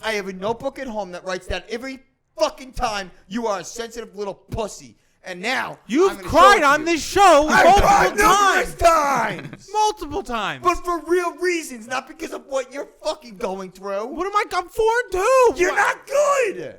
I have a notebook at home that writes down every fucking time you are a sensitive little pussy. And now I'm You've gonna show cried it to on you. this show I've cried multiple numerous times. times. Multiple times. But for real reasons, not because of what you're fucking going through. What am I? I'm 4-2. You're not good.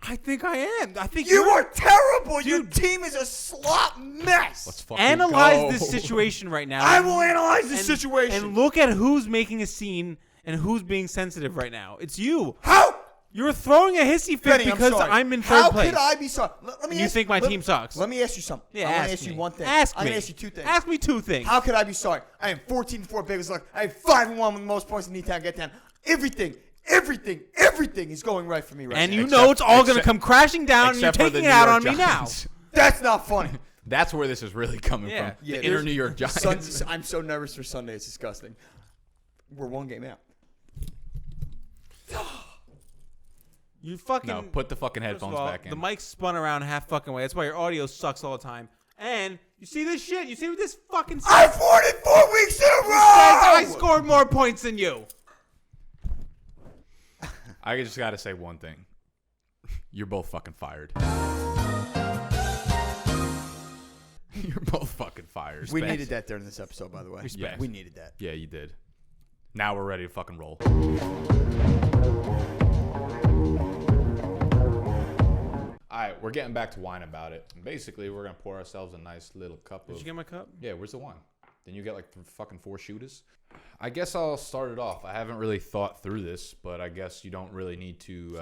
I think I am. I think You you're- are terrible. Your team is a slop mess. Let's fucking Analyze go. this situation right now. I will analyze this situation. And look at who's making a scene and who's being sensitive right now. It's you. How? You're throwing a hissy fit Benny, because sorry. I'm in third place. How could I be sorry? Let me You ask- think my let- team sucks? Let me ask you something. Yeah, I'm going ask to ask you me. one thing. Ask I'm me. going to ask you two things. Ask me two things. How could I be sorry? I am 14-4 biggest luck. I have 5-1 with the most points in E-Town Get Down. Everything is going right for me right and now. you know it's all going to except- come crashing down, and you're Except for the taking New it out York on me now. Giants. That's not funny. That's where this is really coming Yeah. from. Yeah, The inner there's- New York Giants. I'm so nervous for Sunday. It's disgusting. We're one game out. You fucking No, put the fucking First of headphones all, back in. The mic's spun around half fucking way. That's why your audio sucks all the time. And you see this shit? You see what this fucking says? I've won it 4 weeks in a row. I scored more points than you. I just got to say one thing. You're both fucking fired. You're both fucking fired. We needed that during this episode, by the way. Respect. We needed that. Yeah, you did. Now we're ready to fucking roll. All right, we're getting back to wine about it. And basically, we're going to pour ourselves a nice little cup of... Did you get my cup? Yeah, where's the wine? Then you get like fucking 4 shooters. I guess I'll start it off. I haven't really thought through this, but I guess you don't really need to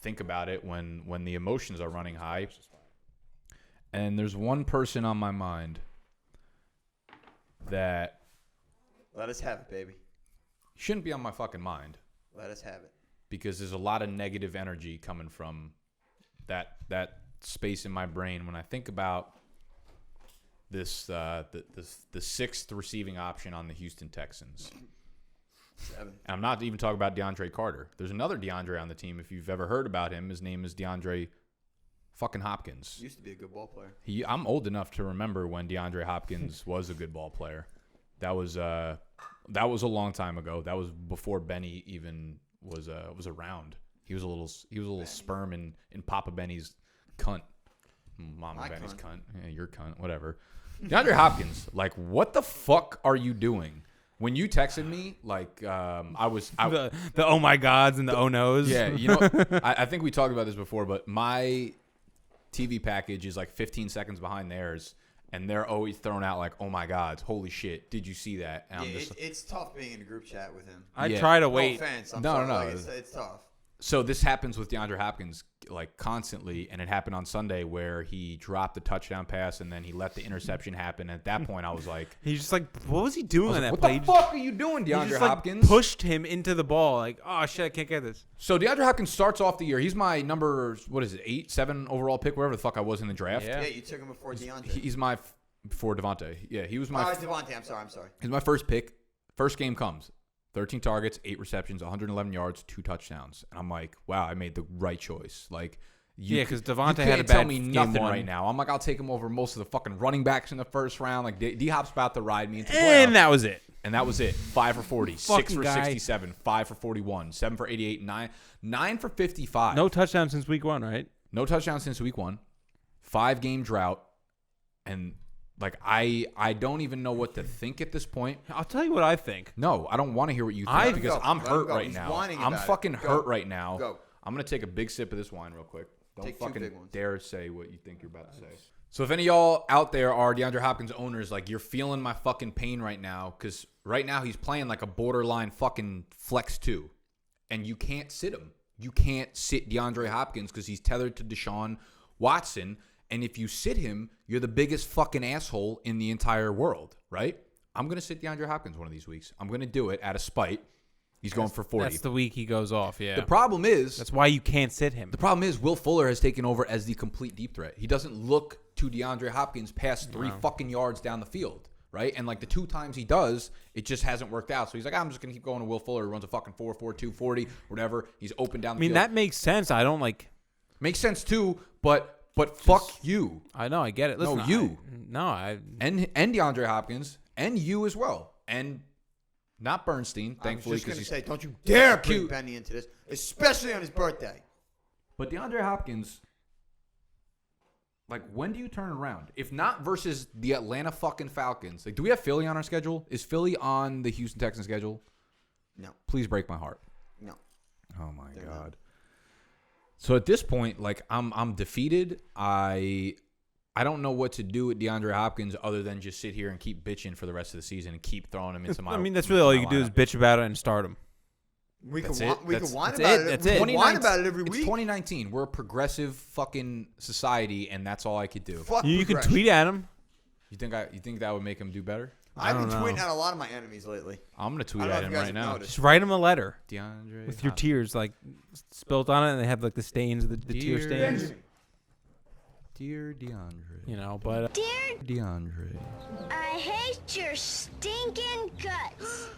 think about it when the emotions are running high. And there's one person on my mind that Let us have it, baby. shouldn't be on my fucking mind Let us have it. because there's a lot of negative energy coming from that space in my brain when I think about this the 6th receiving option on the Houston Texans. 7. And I'm not even talking about DeAndre Carter. There's another DeAndre on the team. If you've ever heard about him, his name is DeAndre fucking Hopkins. Used to be a good ball player. I'm old enough to remember when DeAndre Hopkins was a good ball player. That was a long time ago. That was before Benny even was around. He was a little sperm in Papa Benny's cunt. Mama My Benny's cunt. cunt. Yeah, your cunt. Whatever. DeAndre Hopkins, like, what the fuck are you doing? When you texted me, like, The oh my gods and the oh no's. yeah, you know, I think we talked about this before, but my TV package is like 15 seconds behind theirs, and they're always throwing out like, oh my god, holy shit, did you see that? And I'm Yeah, just it's tough being in a group chat with him. I Yeah. try to No wait. offense. I'm No, sorry. no, no. Like, it's tough. so this happens with DeAndre Hopkins like constantly, and it happened on Sunday where he dropped the touchdown pass and then he let the interception happen. And at that point, I was like, He's just like, what was he doing on that what play? the fuck are you doing, He DeAndre just Hopkins? like pushed him into the ball. Like, oh shit, I can't get this. So DeAndre Hopkins starts off the year. He's my number, 8, 7 overall pick, wherever the fuck I was in the draft. Yeah. Yeah, you took him before DeAndre. He's my before Devontae. Yeah, he was my Devontae. I'm sorry. he's my first pick. First game comes. 13 targets, 8 receptions, 111 yards, 2 touchdowns. And I'm like, wow, I made the right choice. Like, Yeah, 'cause you Devontae can't had a tell bad me game nothing one. right now. I'm like, I'll take him over most of the fucking running backs in the first round. Like, D-Hop's about to ride me into the And playoffs. that was it. And that was it. 5 for 40, 6 Fucking for guy. 67, 5 for 41, 7 for 88, 9 for 55. No touchdown since week 1, right? No touchdown since week 1. 5-game drought. And, like, I don't even know what to think at this point. I'll tell you what I think. No, I don't want to hear what you think I- because Go. I'm Let him hurt go. right He's now. whining I'm about it. fucking Go. hurt right now. Go. I'm going to take a big sip of this wine real quick. Don't Take 2 fucking big ones. dare say what you think you're about to say. So if any of y'all out there are DeAndre Hopkins owners, like, you're feeling my fucking pain right now because right now he's playing like a borderline fucking flex 2. And you can't sit him. You can't sit DeAndre Hopkins because he's tethered to Deshaun Watson. And if you sit him, you're the biggest fucking asshole in the entire world, right? I'm going to sit DeAndre Hopkins one of these weeks. I'm going to do it out of spite. He's going for 40. That's the week he goes off, yeah. The problem is That's why you can't sit him. Will Fuller has taken over as the complete deep threat. He doesn't look to DeAndre Hopkins past 3 fucking yards down the field, right? And like the 2 times he does, it just hasn't worked out. So he's like, I'm just going to keep going to Will Fuller. He runs a fucking 4.42 40, whatever. He's open down the I mean, field. that makes sense. I don't like. Makes sense too, but fuck you. I know, I get it. Listen, you. I And DeAndre Hopkins and you as well. And not Bernstein, I thankfully, was just because going he's to say, don't you dare bring cute. Benny into this, especially on his birthday. But DeAndre Hopkins, like, when do you turn around? If not versus the Atlanta fucking Falcons. Like, do we have Philly on our schedule? Is Philly on the Houston Texans schedule? No. Please break my heart. No. Oh my They're god. not. So at this point, like, I'm defeated. I don't know what to do with DeAndre Hopkins other than just sit here and keep bitching for the rest of the season and keep throwing him into my. I mean, that's really all you can do is lineup. bitch about it and start him. We That's can it. we That's- can whine that's about it. it. That's We it. can whine about it every It's week. 2019. We're a progressive fucking society, and that's all I could do. Fuck You can progression. tweet at him. You think that would make him do better? I've been I don't tweeting know. at a lot of my enemies lately. I'm gonna tweet I don't know at if him you guys right have now. noticed. Just write him a letter DeAndre with your tears like spilt on it, and they have like the stains, the tear Dear- stains. Dear DeAndre. You know, but Dear, DeAndre. I hate your stinking guts.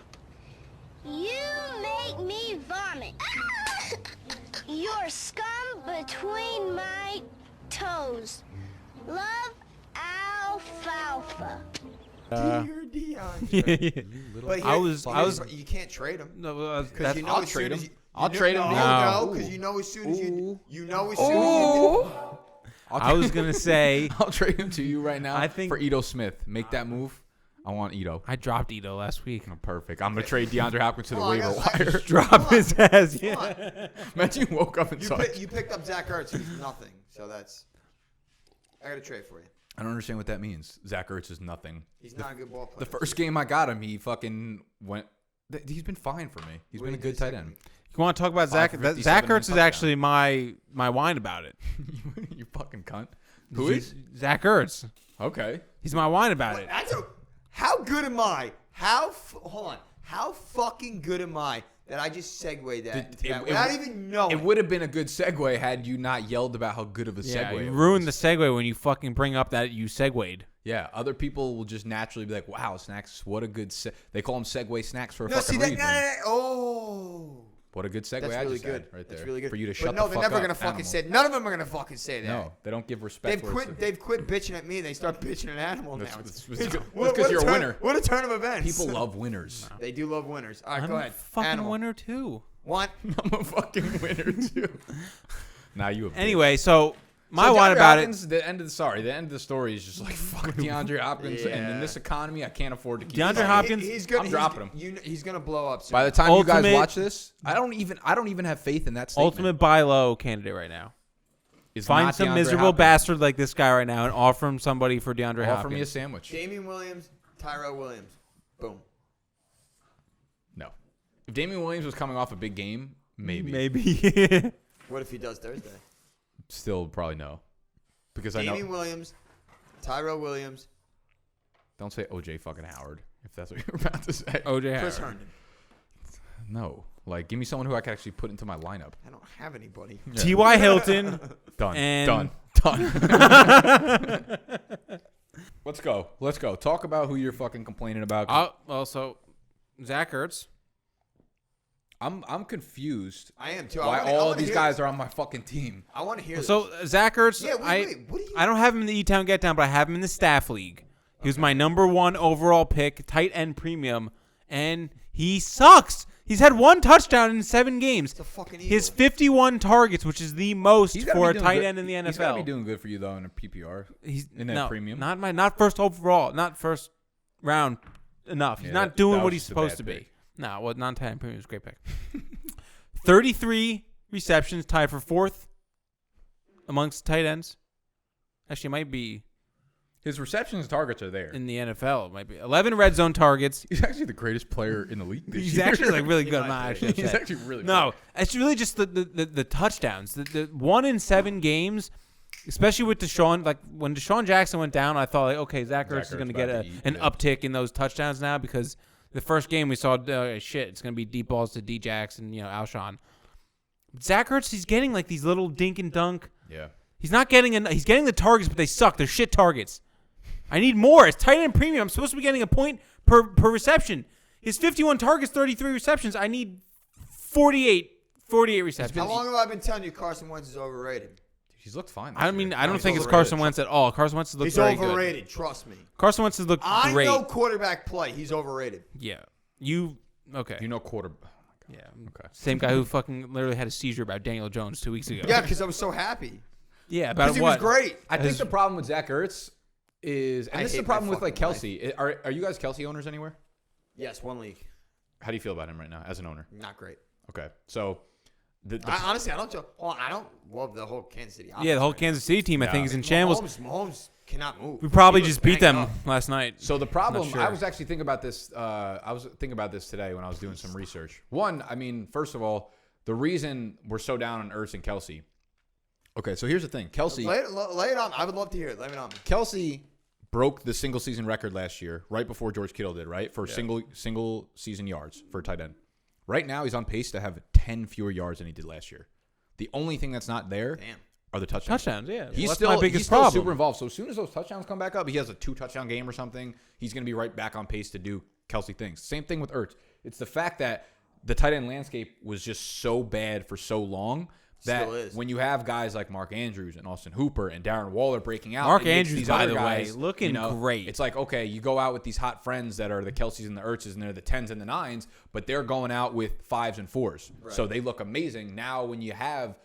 You make me vomit. You're scum between my toes. Love, alfalfa. Dear DeAndre. yeah. But I was- you can't trade him No, because that's, you know I'll as trade soon as him. I'll trade him to you. No, because you know as soon as you do. I was going to say. I'll trade him to you right now I think for Ito Smith. Make that move. I want Ito. I dropped Ito last week. Oh, perfect. I'm going to trade DeAndre Hopkins to the waiver wire. Drop his ass. Yeah. Imagine you woke up and saw You picked up Zach Ertz, who's nothing. So that's. I got to trade for you. I don't understand what that means. Zach Ertz is nothing. He's not a good ball player. The first game I got him, he fucking went. He's been fine for me. He's been a good tight end. You want to talk about Zach? Zach Ertz is actually my wine about it. You fucking cunt. Who is? Zach Ertz. Okay. He's my wine about it. How good am I? Hold on. How fucking good am I that I just segued that without even knowing? It would have been a good segue had you not yelled about how good of a Yeah, segue. you ruined the segue when you fucking bring up that you segued. Yeah, other people will just naturally be like, "Wow, snacks! What a good." They call them segue snacks for a fucking reason. What a good segue! That's I really just good. had right there. That's really good. For you to but shut no, the fuck they're never up, gonna fucking animal. say. None of them are gonna fucking say that. No, they don't give respect. They've quit bitching at me. They start bitching at Animal now. That's because you're a winner. What a turn of events. People love winners. They do love winners. All right, I'm go a ahead. fucking Animal. winner too. What? I'm a fucking winner too. Now you. Anyway, so my so wine about Hopkins, The end of the story is just like fuck DeAndre Hopkins, and in this economy, I can't afford to keep DeAndre Hopkins. He's good. I'm dropping him. He's gonna blow up soon. By the time you guys Ultimate- watch this, I don't even have faith in that statement. Ultimate buy low candidate right now. Is Find not some DeAndre miserable Hopkins. bastard like this guy right now and offer him somebody for DeAndre Offer Hopkins. me a sandwich. Damien Williams, Tyrell Williams. Boom. No. If Damien Williams was coming off a big game, maybe. Maybe. What if he does Thursday? Still probably no. Because I Damien know. Williams, Tyrell Williams, Don't say OJ fucking Howard if that's what you're about to say. OJ Chris Howard. Herndon. No. Like, give me someone who I can actually put into my lineup. I don't have anybody. T.Y. Hilton. Done. And- Done. Let's go. Talk about who you're fucking complaining about. Also, Zach Ertz. I'm confused. I am too. Why all these guys are on my fucking team? I want to hear. So Zach Ertz, Yeah, wait, what do you? I don't have him in the E-Town Get Down, but I have him in the staff league. He was my number 1 overall pick, tight end premium, and he sucks. He's had 1 touchdown in 7 games. It's a fucking His Eagle. 51 targets, which is the most He's gotta for be a doing tight good. end in the NFL. He's gotta be doing good for you though in a PPR. He's in that premium. Not first overall, not first round enough. He's Yeah, not that doing was what he's just a supposed bad to be. pick. No, well, non-tight end premium is a great pick. 33 receptions, tied for 4th amongst tight ends. Actually, it might be His receptions and targets are there. in the NFL. It might be 11 red zone targets. He's actually the greatest player in the league this He's year. actually like really good. might Not be. actually He's upset. actually really No, good. it's really just the touchdowns. The 1 in 7 games, especially with Deshaun. Like when Deshaun Jackson went down, I thought like, okay, Zach Ertz is going to get about to eat, an yeah. uptick in those touchdowns now because the first game we saw shit. It's going to be deep balls to D Jackson, Alshon. Zach Ertz, he's getting like these little dink and dunk. Yeah. He's not getting he's getting the targets, but they suck. They're shit targets. I need more. It's tight end premium. I'm supposed to be getting a point per reception. His 51 targets, 33 receptions. I need 48 receptions. How long have I been telling you Carson Wentz is overrated? He's looked fine. I mean, I don't he's think it's overrated. Carson Wentz at all. Carson Wentz has looked He's very overrated. Trust me. good. Carson Wentz has looked I great. know quarterback play. He's overrated. Yeah. Okay. You know quarter. Yeah. Okay. Same guy who fucking literally had a seizure about Daniel Jones 2 weeks ago. Yeah, because I was so happy. Yeah, about Because what? he was great. I think the problem with Zach Ertz is, and I this is the hate problem my with like fucking Kelsey. Are you guys Kelsey owners anywhere? Yes, 1 league. How do you feel about him right now as an owner? Not great. Okay, so Honestly, I don't love the whole Kansas City. Yeah, the whole Kansas City team, I think, is in shambles. Mahomes cannot move. We probably He was just beat banged them up. last night. So the problem, Not sure. I was actually thinking about this. I was thinking about this today when I was doing some research. One, I mean, first of all, the reason we're so down on Ertz and Kelsey. Okay, so here's the thing, Kelsey. Lay it on. I would love to hear it. Lay it on me. Kelsey broke the single season record last year, right before George Kittle did, right? For single season yards for a tight end. Right now, he's on pace to have 10 fewer yards than he did last year. The only thing that's not there are the touchdowns. Touchdowns, yeah. He's Well, that's still my biggest he's still problem. super involved. So as soon as those touchdowns come back up, he has a 2-touchdown game or something. He's going to be right back on pace to do Kelsey things. Same thing with Ertz. It's the fact that the tight end landscape was just so bad for so long that Still is. when you have guys like Mark Andrews and Austin Hooper and Darren Waller breaking out, Mark it makes Andrews, these by other the way, guys, looking great. It's like, okay, you go out with these hot friends that are the Kelseys and the Ertzes, and they're the 10s and the 9s, but they're going out with 5s and 4s. Right. So they look amazing. Now when you have,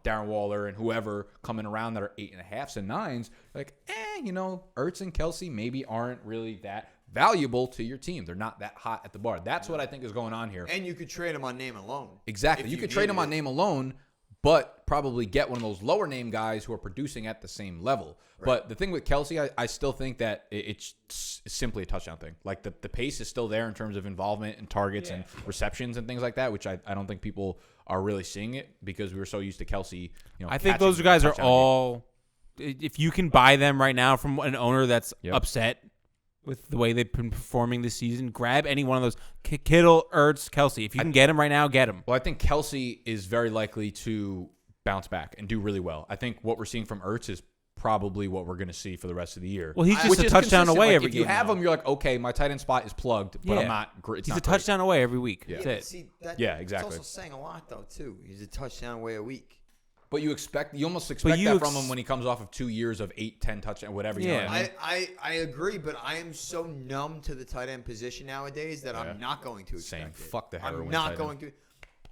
Darren Waller and whoever coming around that are 8.5s and 9s, like, Ertz and Kelce maybe aren't really that valuable to your team. They're not that hot at the bar. That's what I think is going on here. And you could trade them on name alone. Exactly. You could trade them on name alone, but probably get one of those lower name guys who are producing at the same level. Right. But the thing with Kelce, I still think that it's simply a touchdown thing. Like the pace is still there in terms of involvement and targets and receptions and things like that, which I don't think people are really seeing it because we were so used to Kelce. I think those guys are all, if you can buy them right now from an owner that's upset with the way they've been performing this season, grab any one of those. Kittle, Ertz, Kelce. If you can get them right now, get them. Well, I think Kelce is very likely to bounce back and do really well. I think what we're seeing from Ertz is probably what we're going to see for the rest of the year. Well, he's just a touchdown away every game. If you have him, you're like, okay, my tight end spot is plugged, but I'm not great. He's a touchdown away every week. Yeah. That's it. See, exactly. It's also saying a lot, though, too. He's a touchdown away a week. But you almost expect that from him when he comes off of 2 years of 8, 10 touchdowns, whatever. You know what I mean? I agree, but I am so numb to the tight end position nowadays that I'm not going to expect it. Fuck the heroin. I'm not going to.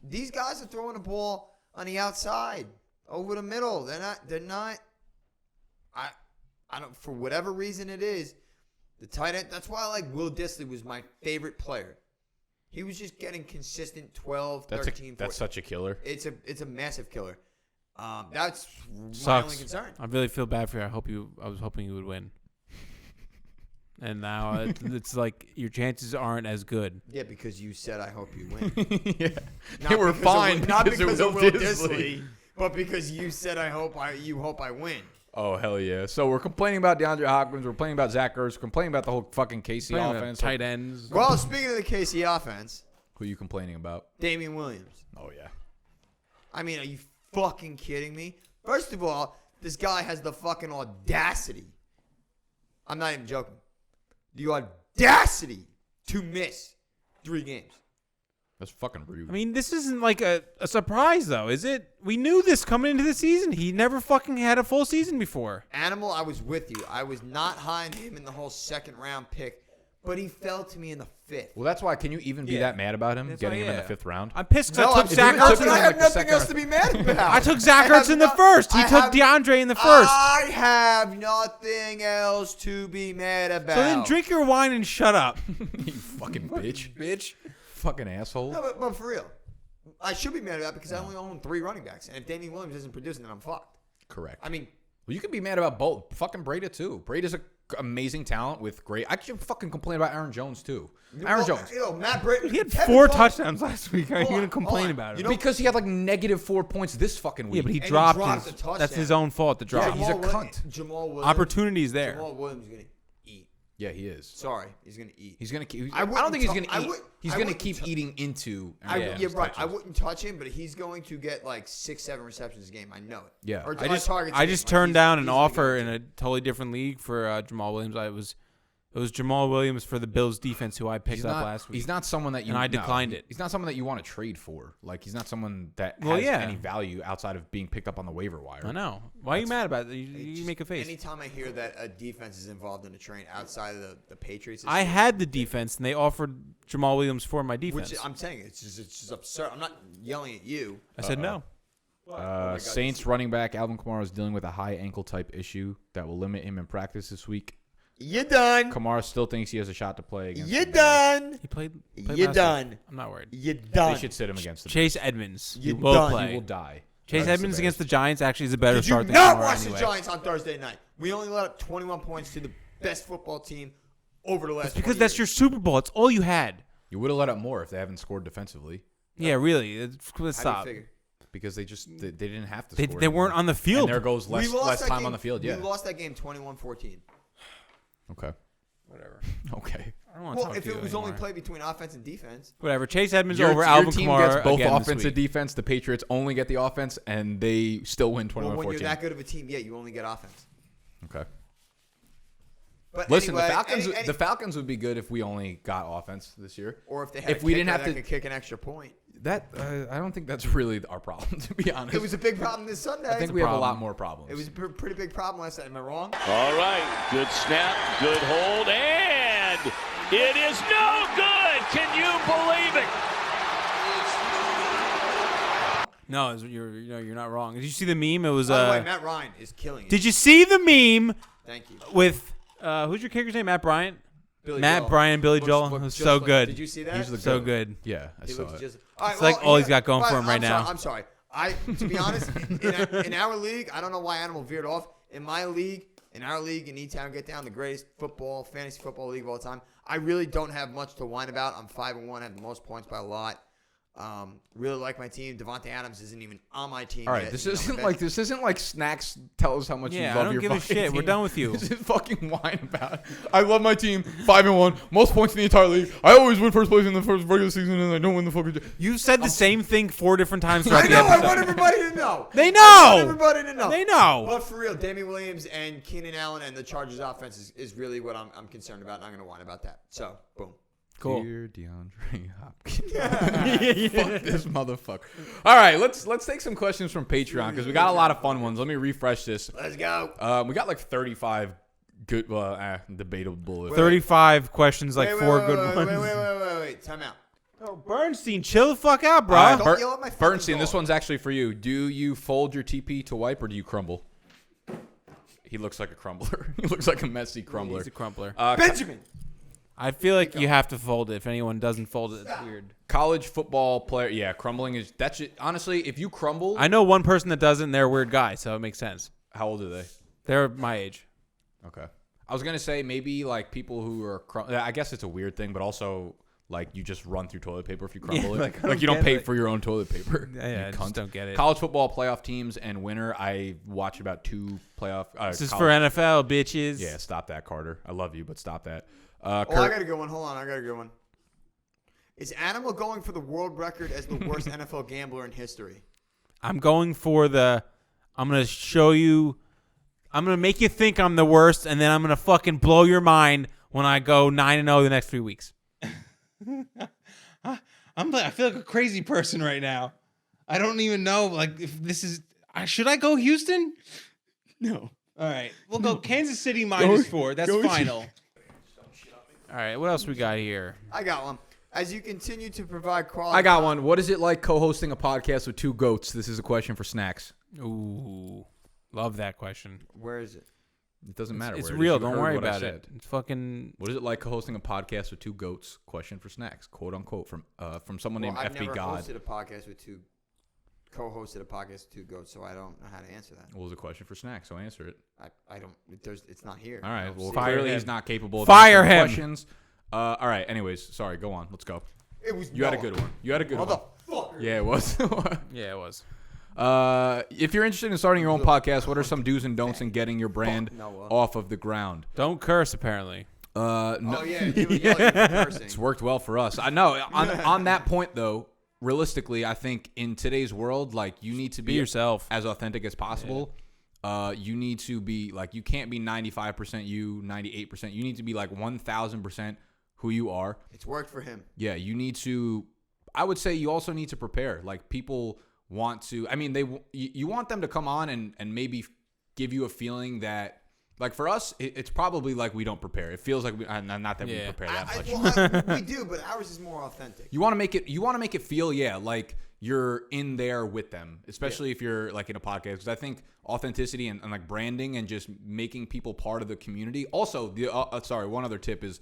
These guys are throwing the ball on the outside, over the middle. They're not. I don't. For whatever reason it is, the tight end. That's why Will Dissly was my favorite player. He was just getting consistent 12, 13, 14. That's such a killer. It's a massive killer. That's Sucks. my only concern. I really feel bad for you. I was hoping you would win, and now it's like your chances aren't as good. Yeah, because you said I hope you win. They were fine. Not because of Will Dissly, but because you said you hope I win. Oh, hell yeah. So we're complaining about DeAndre Hopkins. We're complaining about Zach Ertz. We're complaining about the whole fucking KC offense. Tight ends. Well, speaking of the KC offense. Who are you complaining about? Damien Williams. Oh, yeah. I mean, are you fucking kidding me? First of all, this guy has the fucking audacity. I'm not even joking. The audacity to miss 3 games. That's fucking rude. I mean, this isn't like a surprise, though, is it? We knew this coming into the season. He never fucking had a full season before. Animal, I was with you. I was not high on him in the whole second-round pick, but he fell to me in the 5th. Well, that's why. Can you even be that mad about him getting him in the 5th round? I'm pissed because I took Zach Ertz. Ertz. I have nothing else to be mad about. I took Zach Ertz in the first. He took DeAndre in the first. I have nothing else to be mad about. So then drink your wine and shut up. You fucking bitch. Fucking asshole. No, but for real. I should be mad about it because I only own 3 running backs. And if Damien Williams isn't producing, then I'm fucked. Correct. I mean. Well, you can be mad about both. Fucking Breda, too. Breda's an amazing talent with great. I can fucking complain about Aaron Jones, too. Aaron Jones. Matt Breda. He had 4 touchdowns last week. How are you going to complain about it? Because he had like -4 points this fucking week. Yeah, but he And dropped a his. touchdown. That's his own fault, the drop. he's a cunt. Jamal Williams. Opportunities there. Jamal Williams is going to eat. Yeah, he is. Sorry. He's going to eat. He's going to keep. I don't think he's going I to eat. would- He's I going to wouldn't keep eating into. Yeah, his right. touches. I wouldn't touch him, but he's going to get like 6-7 receptions a game. I know it. Yeah. Or I targets a I game. just Like, turned he's- down an he's gonna offer go in to- a totally different league for Jamal Williams. It was Jamal Williams for the Bills defense who I picked up last week. He's not someone that you. And I declined it. He's not someone that you want to trade for. Like he's not someone that Well, has yeah. any value outside of being picked up on the waiver wire. I know. Why are you mad about it? You make a face. Anytime I hear that a defense is involved in a train outside of the Patriots, I had the defense, and they offered Jamal Williams for my defense. which I'm saying it's just absurd. I'm not yelling at you. I said no. Saints running back Alvin Kamara is dealing with a high ankle type issue that will limit him in practice this week. You done. Kamara still thinks he has a shot to play against. You the Bears. done. He played You last week. done. I'm not worried. You They done. should sit him against the Chase Edmonds You will done. play. He will die. Chase Against Edmonds the against the Bears. Giants actually is a better Did you start than not Kamara watch anyway. the Giants on Thursday night? We only let up 21 points to the best football team over the last. It's because 20 that's years. your Super Bowl. It's all you had. You would have let up more if they haven't scored defensively Yeah, really. Let's How do stop. you figure? because they didn't have to. They score weren't anymore. on the field. And there goes We less lost that time game- on the field. Yeah. We lost that game 21-14. Okay. Whatever. Okay. I don't want to Well, talk if to you it was anymore. only played between offense and defense. Whatever. Chase Edmonds Your over Alvin team Kamara gets both again offense this and week. defense. The Patriots only get the offense, and they still win Well, when 21-14. you're that good of a team, yeah, you only get offense. Okay. But Listen, anyway, the Falcons would be good if we only got offense this year. Or if they had we didn't have to could kick an extra point. That I don't think that's really our problem, to be honest. It was a big problem this Sunday. I think we have a lot more problems. It was a pretty big problem last night. Am I wrong? All right, good snap, good hold, and it is no good. Can you believe it? No, you're not wrong. Did you see the meme? It was. By the way, Matt Ryan is killing it. Did you see the meme? Thank you. With who's your kicker's name? Matt Bryant. Billy Bryan, Billy Joel. It was so good. Did you see that? He's the So goat. good. Yeah, I saw it. It's like all he's got going for him right now. I'm sorry. To be honest, in our league, I don't know why Animal veered off. In my league, in our league, in E-Town Get Down, the greatest fantasy football league of all time, I really don't have much to whine about. I'm 5-1, have the most points by a lot. Really like my team. Devontae Adams isn't even on my team. All right, yet. this isn't like Snacks tell us how much you love I don't your give a fucking shit. team. We're done with you. This is fucking whine about it. I love my team. 5-1, most points in the entire league. I always win first place in the first regular season, and I don't win the fucking. You said the same thing 4 different times throughout I the know. episode. I want everybody to know. They I know. want everybody to know. They know. But for real, Damien Williams and Keenan Allen and the Chargers offense is really what I'm concerned about, and I'm going to whine about that. So, boom. Cool. Dear DeAndre Hopkins. Fuck this motherfucker. All right, let's take some questions from Patreon because we got a lot of fun ones. Let me refresh this. Let's go. We got like 35 good, debatable. 35 questions, like 4 good ones. Wait. Time out. Oh, Bernstein, chill the fuck out, bro. All right, Don't yell at my fucking Bernstein, dog. this one's actually for you. Do you fold your TP to wipe or do you crumble? He looks like a crumbler. He looks like a messy crumbler. He's a crumbler. Benjamin. I feel like you have to fold it. If anyone doesn't fold it, it's weird. College football player, yeah, crumbling is that's it. Honestly, if you crumble, I know one person that doesn't, and they're a weird guy, so it makes sense. how old are they? They're my age. Okay, I was gonna say maybe like people who are. I guess it's a weird thing, but also like you just run through toilet paper if you crumble Yeah, it. like, I You don't don't get pay it. for your own toilet paper. Yeah, I You just cunt. don't get it. College football playoff teams and winner. I watch about 2 playoff. This is college- for NFL, bitches. Yeah, stop that, Carter. I love you, but stop that. I Kurt, got a good one. Hold on. I got a good one. Is Animal going for the world record as the worst NFL gambler in history? I'm going for I'm going to show you. I'm going to make you think I'm the worst, and then I'm going to fucking blow your mind when I go 9-0 the next 3 weeks. I feel like a crazy person right now. I don't even know like if this is. Should I go Houston? No. All right, we'll go Kansas City -4. That's final. All right, what else we got here? I got one. As you continue to provide quality. I got one. What is it like co-hosting a podcast with 2 goats? This is a question for Snacks. Ooh, love that question. Where is it? It doesn't matter. It's where it is. real. You Don't heard worry what I about said. it. It's fucking. What is it like co-hosting a podcast with 2 goats? Question for Snacks, quote unquote, from someone named I've FB never God. co-hosted a podcast with 2 goats, so I don't know how to answer that. What was a question for Snacks? So answer it. I don't. It's not here. All I right. don't Well, see it. clearly him. he's not capable of Fire answering him. questions. All right. Anyways, sorry. Go on. Let's go. It was You had a Noah. good one. You had a good one. Motherfucker. Yeah, it was. Yeah, it was. If you're interested in starting your own podcast, what are some do's and don'ts in getting your brand Noah. off of the ground? Don't curse, apparently. No, Oh yeah, you were yelling at me cursing. it's worked well for us. I know. On that point, though, realistically, I think in today's world, like you need to Be yourself. as authentic as possible. You need to be like you can't be 95% you, 98%. You need to be like 1,000% who you are. It's worked for him. Yeah, you need to. I would say you also need to prepare. Like people want to. I mean, you want them to come on and maybe give you a feeling that. Like for us, it's probably like we don't prepare. It feels like not that we prepare that much. We do, but ours is more authentic. You want to make it. You want to make it feel, like you're in there with them, especially if you're like in a podcast. Because I think authenticity and like branding and just making people part of the community. Also, one other tip is,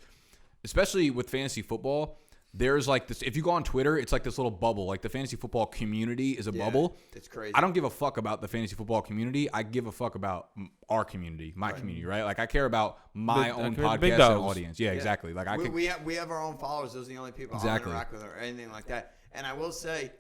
especially with fantasy football, there's like this. If you go on Twitter, it's like this little bubble. Like the fantasy football community is a bubble. It's crazy. I don't give a fuck about the fantasy football community. I give a fuck about our community, my community, right? Like I care about my own the big podcast and dogs. audience. Yeah, exactly. Like we have our own followers. Those are the only people Exactly. I'll interact with or anything like that. And I will say,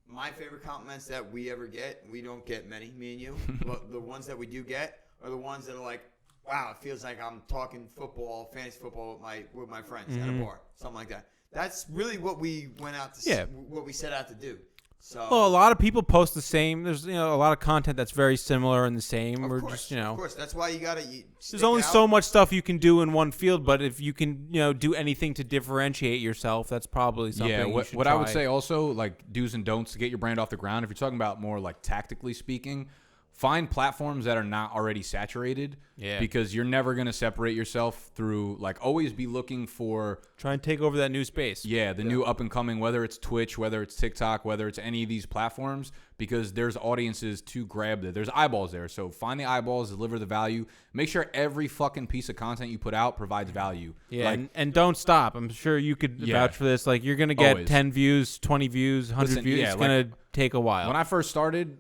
my favorite compliments that we ever get, we don't get many, me and you, but the ones that we do get are the ones that are like, wow, it feels like I'm talking football, fantasy football with my friends at a bar, something like that. That's really what we went out to. Yeah. What we set out to do. So Well, a lot of people post the same. There's a lot of content that's very similar and the same. of We're course, just of course, that's why you gotta. There's only so much stuff you can do in one field, but if you can do anything to differentiate yourself, that's probably something. Yeah, you should what I would try. say also, like do's and don'ts to get your brand off the ground. If you're talking about more like tactically speaking, find platforms that are not already saturated. Yeah. Because you're never gonna separate yourself through always be looking for Try and take over that new space. the new up and coming, whether it's Twitch, whether it's TikTok, whether it's any of these platforms, because there's audiences to grab that. There's eyeballs there. So find the eyeballs, deliver the value. Make sure every fucking piece of content you put out provides value. Yeah, and don't stop. I'm sure you could vouch for this. Like, you're going to get Always. 10 views, 20 views, 100 Listen, views. yeah, It's going to take a while. When I first started,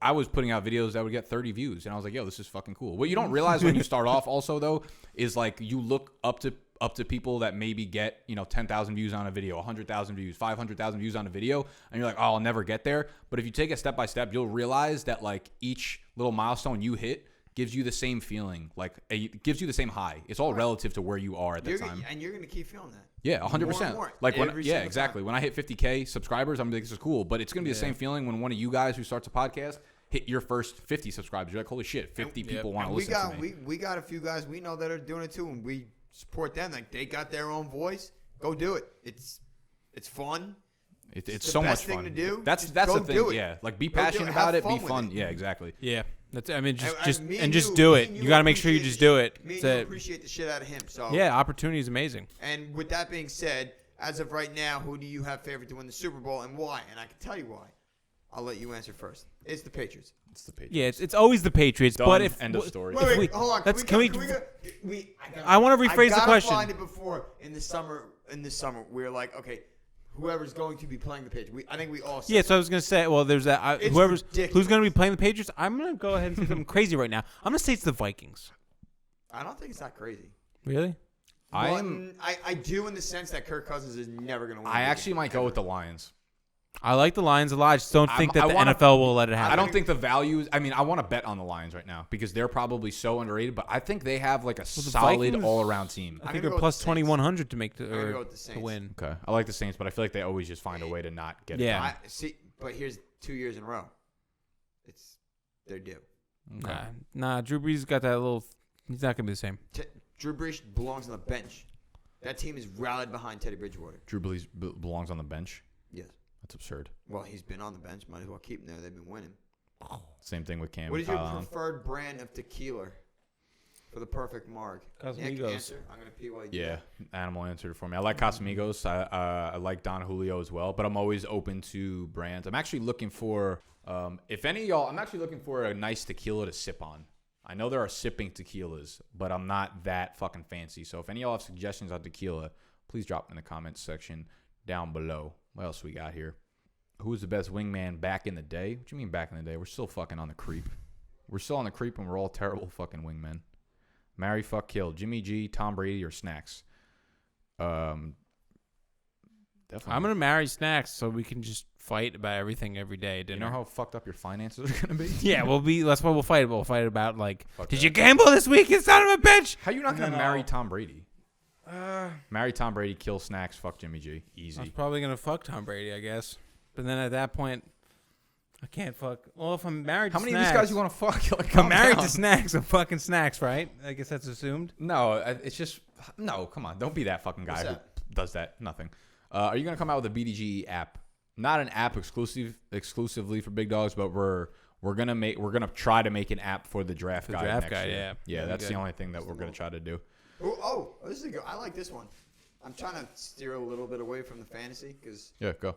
I was putting out videos that would get 30 views, and I was like, yo, this is fucking cool. What you don't realize when you start off also, though, is you look up to people that maybe get 10,000 views on a video, 100,000 views, 500,000 views on a video, and you're like, oh, I'll never get there. But if you take it step by step, you'll realize that each little milestone you hit gives you the same feeling, it gives you the same high. It's all relative to where you are at that time. And you're gonna keep feeling that. Yeah, 100%. More. Exactly. When I hit 50K subscribers, I'm gonna be like, this is cool. But it's gonna be the same feeling when one of you guys who starts a podcast hit your first 50 subscribers. You're like, holy shit, 50 people want to listen to me. We got a few guys we know that are doing it too, and we support them. They got their own voice. Go do it. It's fun. It's so much fun thing to do. That's Just the go thing. do it. Yeah, be Go do passionate it. about Have it. Be fun with fun. it. Yeah, exactly. yeah. That's. I mean, just you do it. and You got to make sure you appreciate just the do shit. it. Me and So- you appreciate the shit out of him. So yeah, opportunity is amazing. And with that being said, as of right now, who do you have favorite to win the Super Bowl and why? And I can tell you why. I'll let you answer first. It's the Patriots. It's the Patriots. Yeah, it's always the Patriots. Done. But if End of story. Wait, hold on. I want to rephrase the question. I find it before in the summer. We're like, okay, whoever's going to be playing the Patriots. I think we all. Said Yeah, so I was gonna say, well, there's that. It's Who's ridiculous. gonna be playing the Patriots? I'm gonna go ahead and say something crazy right now. I'm gonna say it's the Vikings. I don't think it's that crazy. Really? I do in the sense that Kirk Cousins is never going to win. I actually might go with the Lions. I like the Lions a lot. I just don't think that the NFL will let it happen. I don't think the value is. I mean, I want to bet on the Lions right now because they're probably so underrated. But I think they have a solid Vikings- all-around team. I think gonna they're go with plus the Saints. 2,100 to make I'm gonna go with the to Saints. win. Okay, I like the Saints, but I feel like they always just find a way to not get Yeah. it done. See, but here's 2 years in a row. They're due. Okay. Nah. Drew Brees got that little. He's not gonna be the same. Drew Brees belongs on the bench. That team is rallied behind Teddy Bridgewater. Drew Brees belongs on the bench. Yes. That's absurd. Well, he's been on the bench. Might as well keep him there. They've been winning. Same thing with Cam. What is your Kyle Allen. preferred brand of tequila for the perfect marg? Nick, Casamigos. answer. I'm gonna pee while you do Yeah, that. Animal answered it for me. I like Casamigos. I like Don Julio as well, but I'm always open to brands. I'm actually looking for, if any of y'all, I'm actually looking for a nice tequila to sip on. I know there are sipping tequilas, but I'm not that fucking fancy. So if any of y'all have suggestions on tequila, please drop them in the comments section down below. What else we got here? Who was the best wingman back in the day? What do you mean back in the day? We're still fucking on the creep. We're still on the creep and we're all terrible fucking wingmen. Marry, fuck, kill. Jimmy G, Tom Brady, or Snacks? Definitely. I'm gonna marry Snacks so we can just fight about everything every day. You know how fucked up your finances are gonna be? Yeah, that's why we'll fight. We'll fight about Fuck did that. you gamble this week, you son of a bitch? How you not gonna marry Tom Brady? Marry Tom Brady, kill Snacks, fuck Jimmy G. I was Easy. probably gonna fuck Tom Brady, I guess. But then at that point, I can't fuck. Well, if I'm married, How to many Snacks, of these guys you want to fuck? Like, I'm calm married down. to Snacks. I'm fucking Snacks, right? I guess that's assumed. No, it's just no. Come on, don't be that fucking guy What's who that? does that. Nothing. Are you gonna come out with a BDGE app? Not an app exclusively for big dogs, but we're gonna try to make an app for the draft guide. draft next guide, year. yeah. That's Good. the only thing that we're gonna try to do. This is a good. I like this one. I'm trying to steer a little bit away from the fantasy because Yeah, go.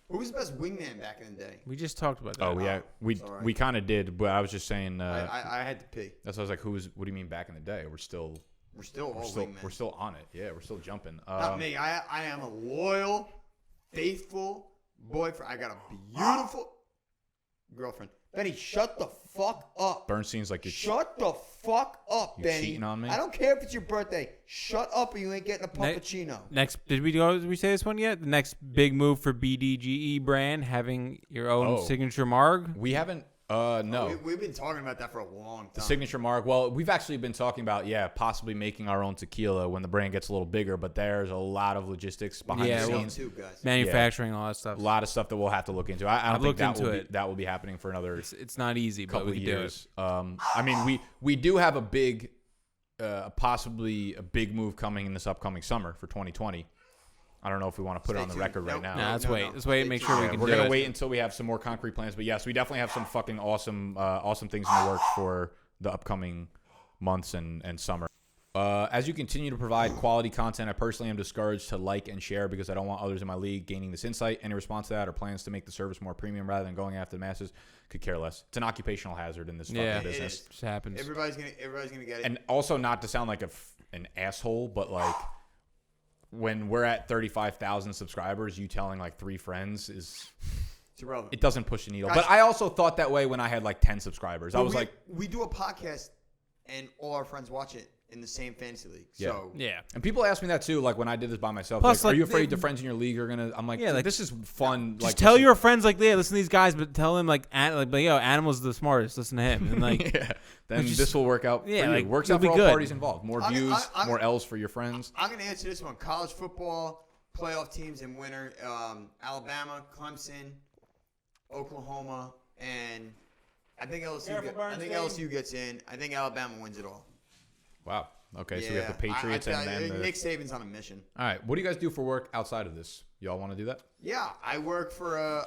who was the best wingman back in the day? We just talked about that. Oh yeah, sorry. we kind of did, but I was just saying. I had to pee. That's why I was like, what do you mean back in the day? We're still Wingmen. we're still on it. Yeah, we're still jumping. Not me. I am a loyal, faithful boyfriend. I got a beautiful girlfriend. Benny, shut the fuck up. Bernstein's like, Shut the fuck up, You Benny. cheating on me? I don't care if it's your birthday. Shut up or you ain't getting a puppuccino. Next, did we say this one yet? The next big move for BDGE brand having your own signature marg. we haven't. No. We've been talking about that for a long time. The signature mark. Well, we've actually been talking about, possibly making our own tequila when the brand gets a little bigger, but there's a lot of logistics behind the scenes. Too, guys. Manufacturing, all that stuff. A lot of stuff that we'll have to look into. I don't think that will be happening for another It's not easy, but couple we of can do years. it. I mean, we do have a big, possibly a big move coming in this upcoming summer for 2020. I don't know if we want to put it on the record right now. Nah, let's wait. Let's wait and make sure we can We're do gonna it. wait until we have some more concrete plans. But yes, we definitely have some fucking awesome things in the works for the upcoming months and summer. As you continue to provide quality content, I personally am discouraged to like and share because I don't want others in my league gaining this insight. Any response to that or plans to make the service more premium rather than going after the masses? Could care less. It's an occupational hazard in this fucking business. It just happens. Everybody's gonna get it. And also, not to sound like an asshole, but like when we're at 35,000 subscribers, you telling like 3 friends is it's irrelevant. It doesn't push the needle. Guys, but I also thought that way when I had like 10 subscribers. I was like, we do a podcast and all our friends watch it in the same fantasy league. So Yeah. and people ask me that too. Like when I did this by myself, Plus, like, are like, you afraid the friends in your league are gonna? I'm like, Yeah, like, this is fun. Just like tell this your friends, like, yeah, listen to these guys, but tell them, like, yo, Animal's the smartest. Listen to him. And, like, yeah, then just- this will work out. yeah, for you. like, Works it'll out be for all good. parties involved. More views, more L's for your friends. I'm going to answer this one. College football, playoff teams in winter, Alabama, Clemson, Oklahoma, and I think LSU gets in. I think Alabama wins it all. Wow. Okay, so we have the Patriots and then Nick Saban's on a mission. All right, what do you guys do for work outside of this? Y'all want to do that? Yeah, I work for a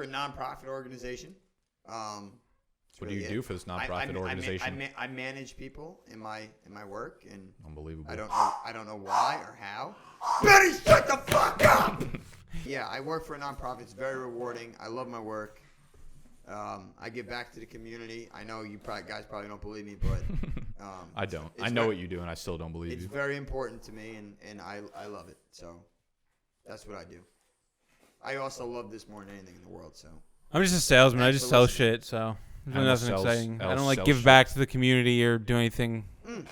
nonprofit organization. What do you do for this nonprofit organization? I manage people in my work, and Unbelievable. I don't know why or how. Benny, shut the fuck up! Yeah, I work for a nonprofit. It's very rewarding. I love my work. I give back to the community. I know you guys probably don't believe me, but I don't. I know what you do, and I still don't believe it's you. very important to me, and I love it. So that's what I do. I also love this more than anything in the world. So I'm just a salesman. I just sell listening. shit, so there's Animal nothing sells- exciting. I Al don't, like, sells give shit. back to the community or do anything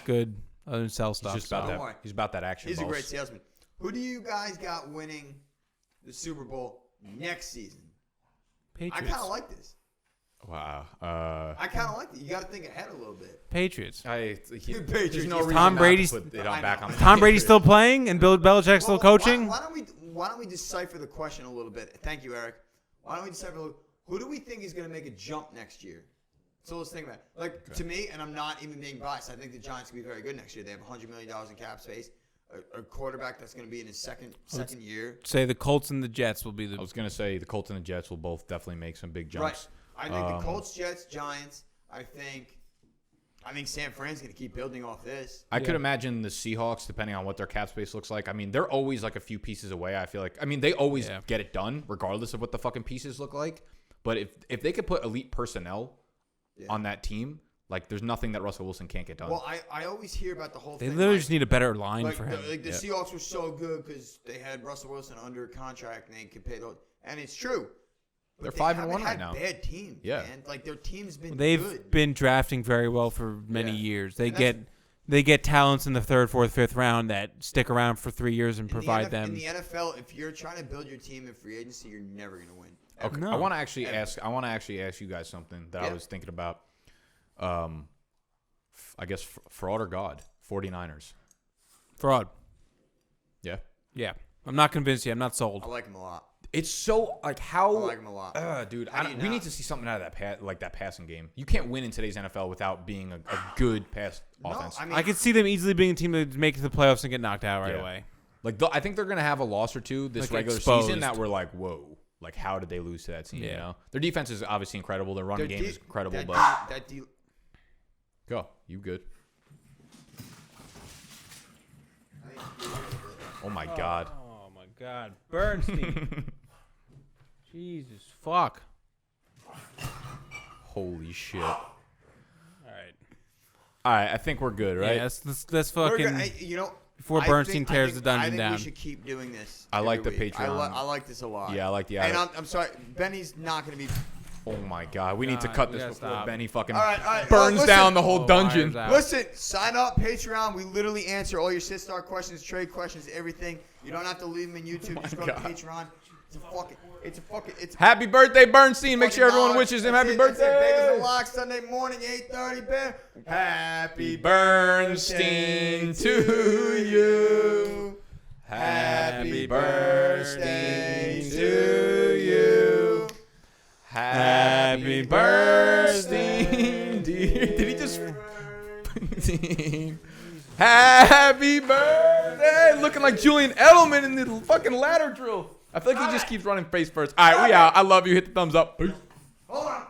good other than sell stuff. He's just about Don't that. worry. He's about that action. He's a boss. great salesman. Who do you guys got winning the Super Bowl next season? Patriots. I kind of like this. Wow. I kind of like it. You got to think ahead a little bit. Patriots. There's Patriots. no reason Tom not Brady's- to put it I on know. back on the Tom Brady Patriots. still playing and Bill Belichick still Well, coaching? Why don't we decipher the question a little bit? Thank you, Eric. Why don't we decipher a little? Who do we think is going to make a jump next year? So let's think about it. Like, to me, and I'm not even being biased, I think the Giants can be very good next year. They have $100 million in cap space. A quarterback that's going to be in his second year. Say the Colts and the Jets will be the. I was going to say the Colts and the Jets will both definitely make some big jumps. Right. I think the Colts, Jets, Giants. I think San Fran's going to keep building off this. I could imagine the Seahawks, depending on what their cap space looks like. I mean, they're always like a few pieces away. I feel like. I mean, they always get it done, regardless of what the fucking pieces look like. But if they could put elite personnel on that team, like there's nothing that Russell Wilson can't get done. Well, I always hear about the whole They thing. literally like- just need a better line like for him. The Seahawks were so good because they had Russell Wilson under contract and they could pay those. And it's true. They're But 5-1 haven't right had now. Bad teams, Yeah. man. Like their team's been They've good. been drafting very well for many Yeah. years. They And get talents in the 3rd, 4th, 5th round that stick around for 3 years and provide them. In the NFL, if you're trying to build your team in free agency, you're never going to win. Okay. No. I want to actually ask you guys something that I was thinking about. I guess fraud or God, 49ers. Fraud. Yeah. Yeah. I'm not convinced yet. I'm not sold. I like them a lot. It's so like how I like them a lot. dude. How do you We not? need to see something out of that passing game. You can't win in today's NFL without being a good pass offense. I mean, I could see them easily being a team that make the playoffs and get knocked out right Yeah. away. Like I think they're gonna have a loss or two this Like regular exposed. season that we're like, whoa. Like how did they lose to that team? You Yeah. know, their defense is obviously incredible. Their running game is incredible. Go, you good? Oh my God. Oh my God, Bernstein. Jesus fuck. Holy shit. All right. All right, I think we're good, right? Yeah, let's fucking before I Bernstein think- tears I the think- dungeon I think down. we should keep doing this. I like every the week. Patreon. I like this a lot. Yeah, I like the. And I'm sorry, Benny's not going to be. Oh my God, we need to God, cut we this gotta before stop. Benny fucking All right, burns listen. down the whole Oh, dungeon. wires out. Listen, sign up, Patreon. We literally answer all your sit star questions, trade questions, everything. You don't have to leave them in YouTube. Just go to God. Patreon. It's Happy birthday, Bernstein. Make sure everyone knowledge. wishes him That's happy it. That's it. Big as birthday. a lock, Sunday morning, 8:30, Bear. Happy Bernstein to you. Happy birthday to you. Happy birthday, dear. Did he just? Happy birthday. Looking like Julian Edelman in the fucking ladder drill. I feel like he just keeps running face first. All right, we out. I love you. Hit the thumbs up. Peace. Hold on.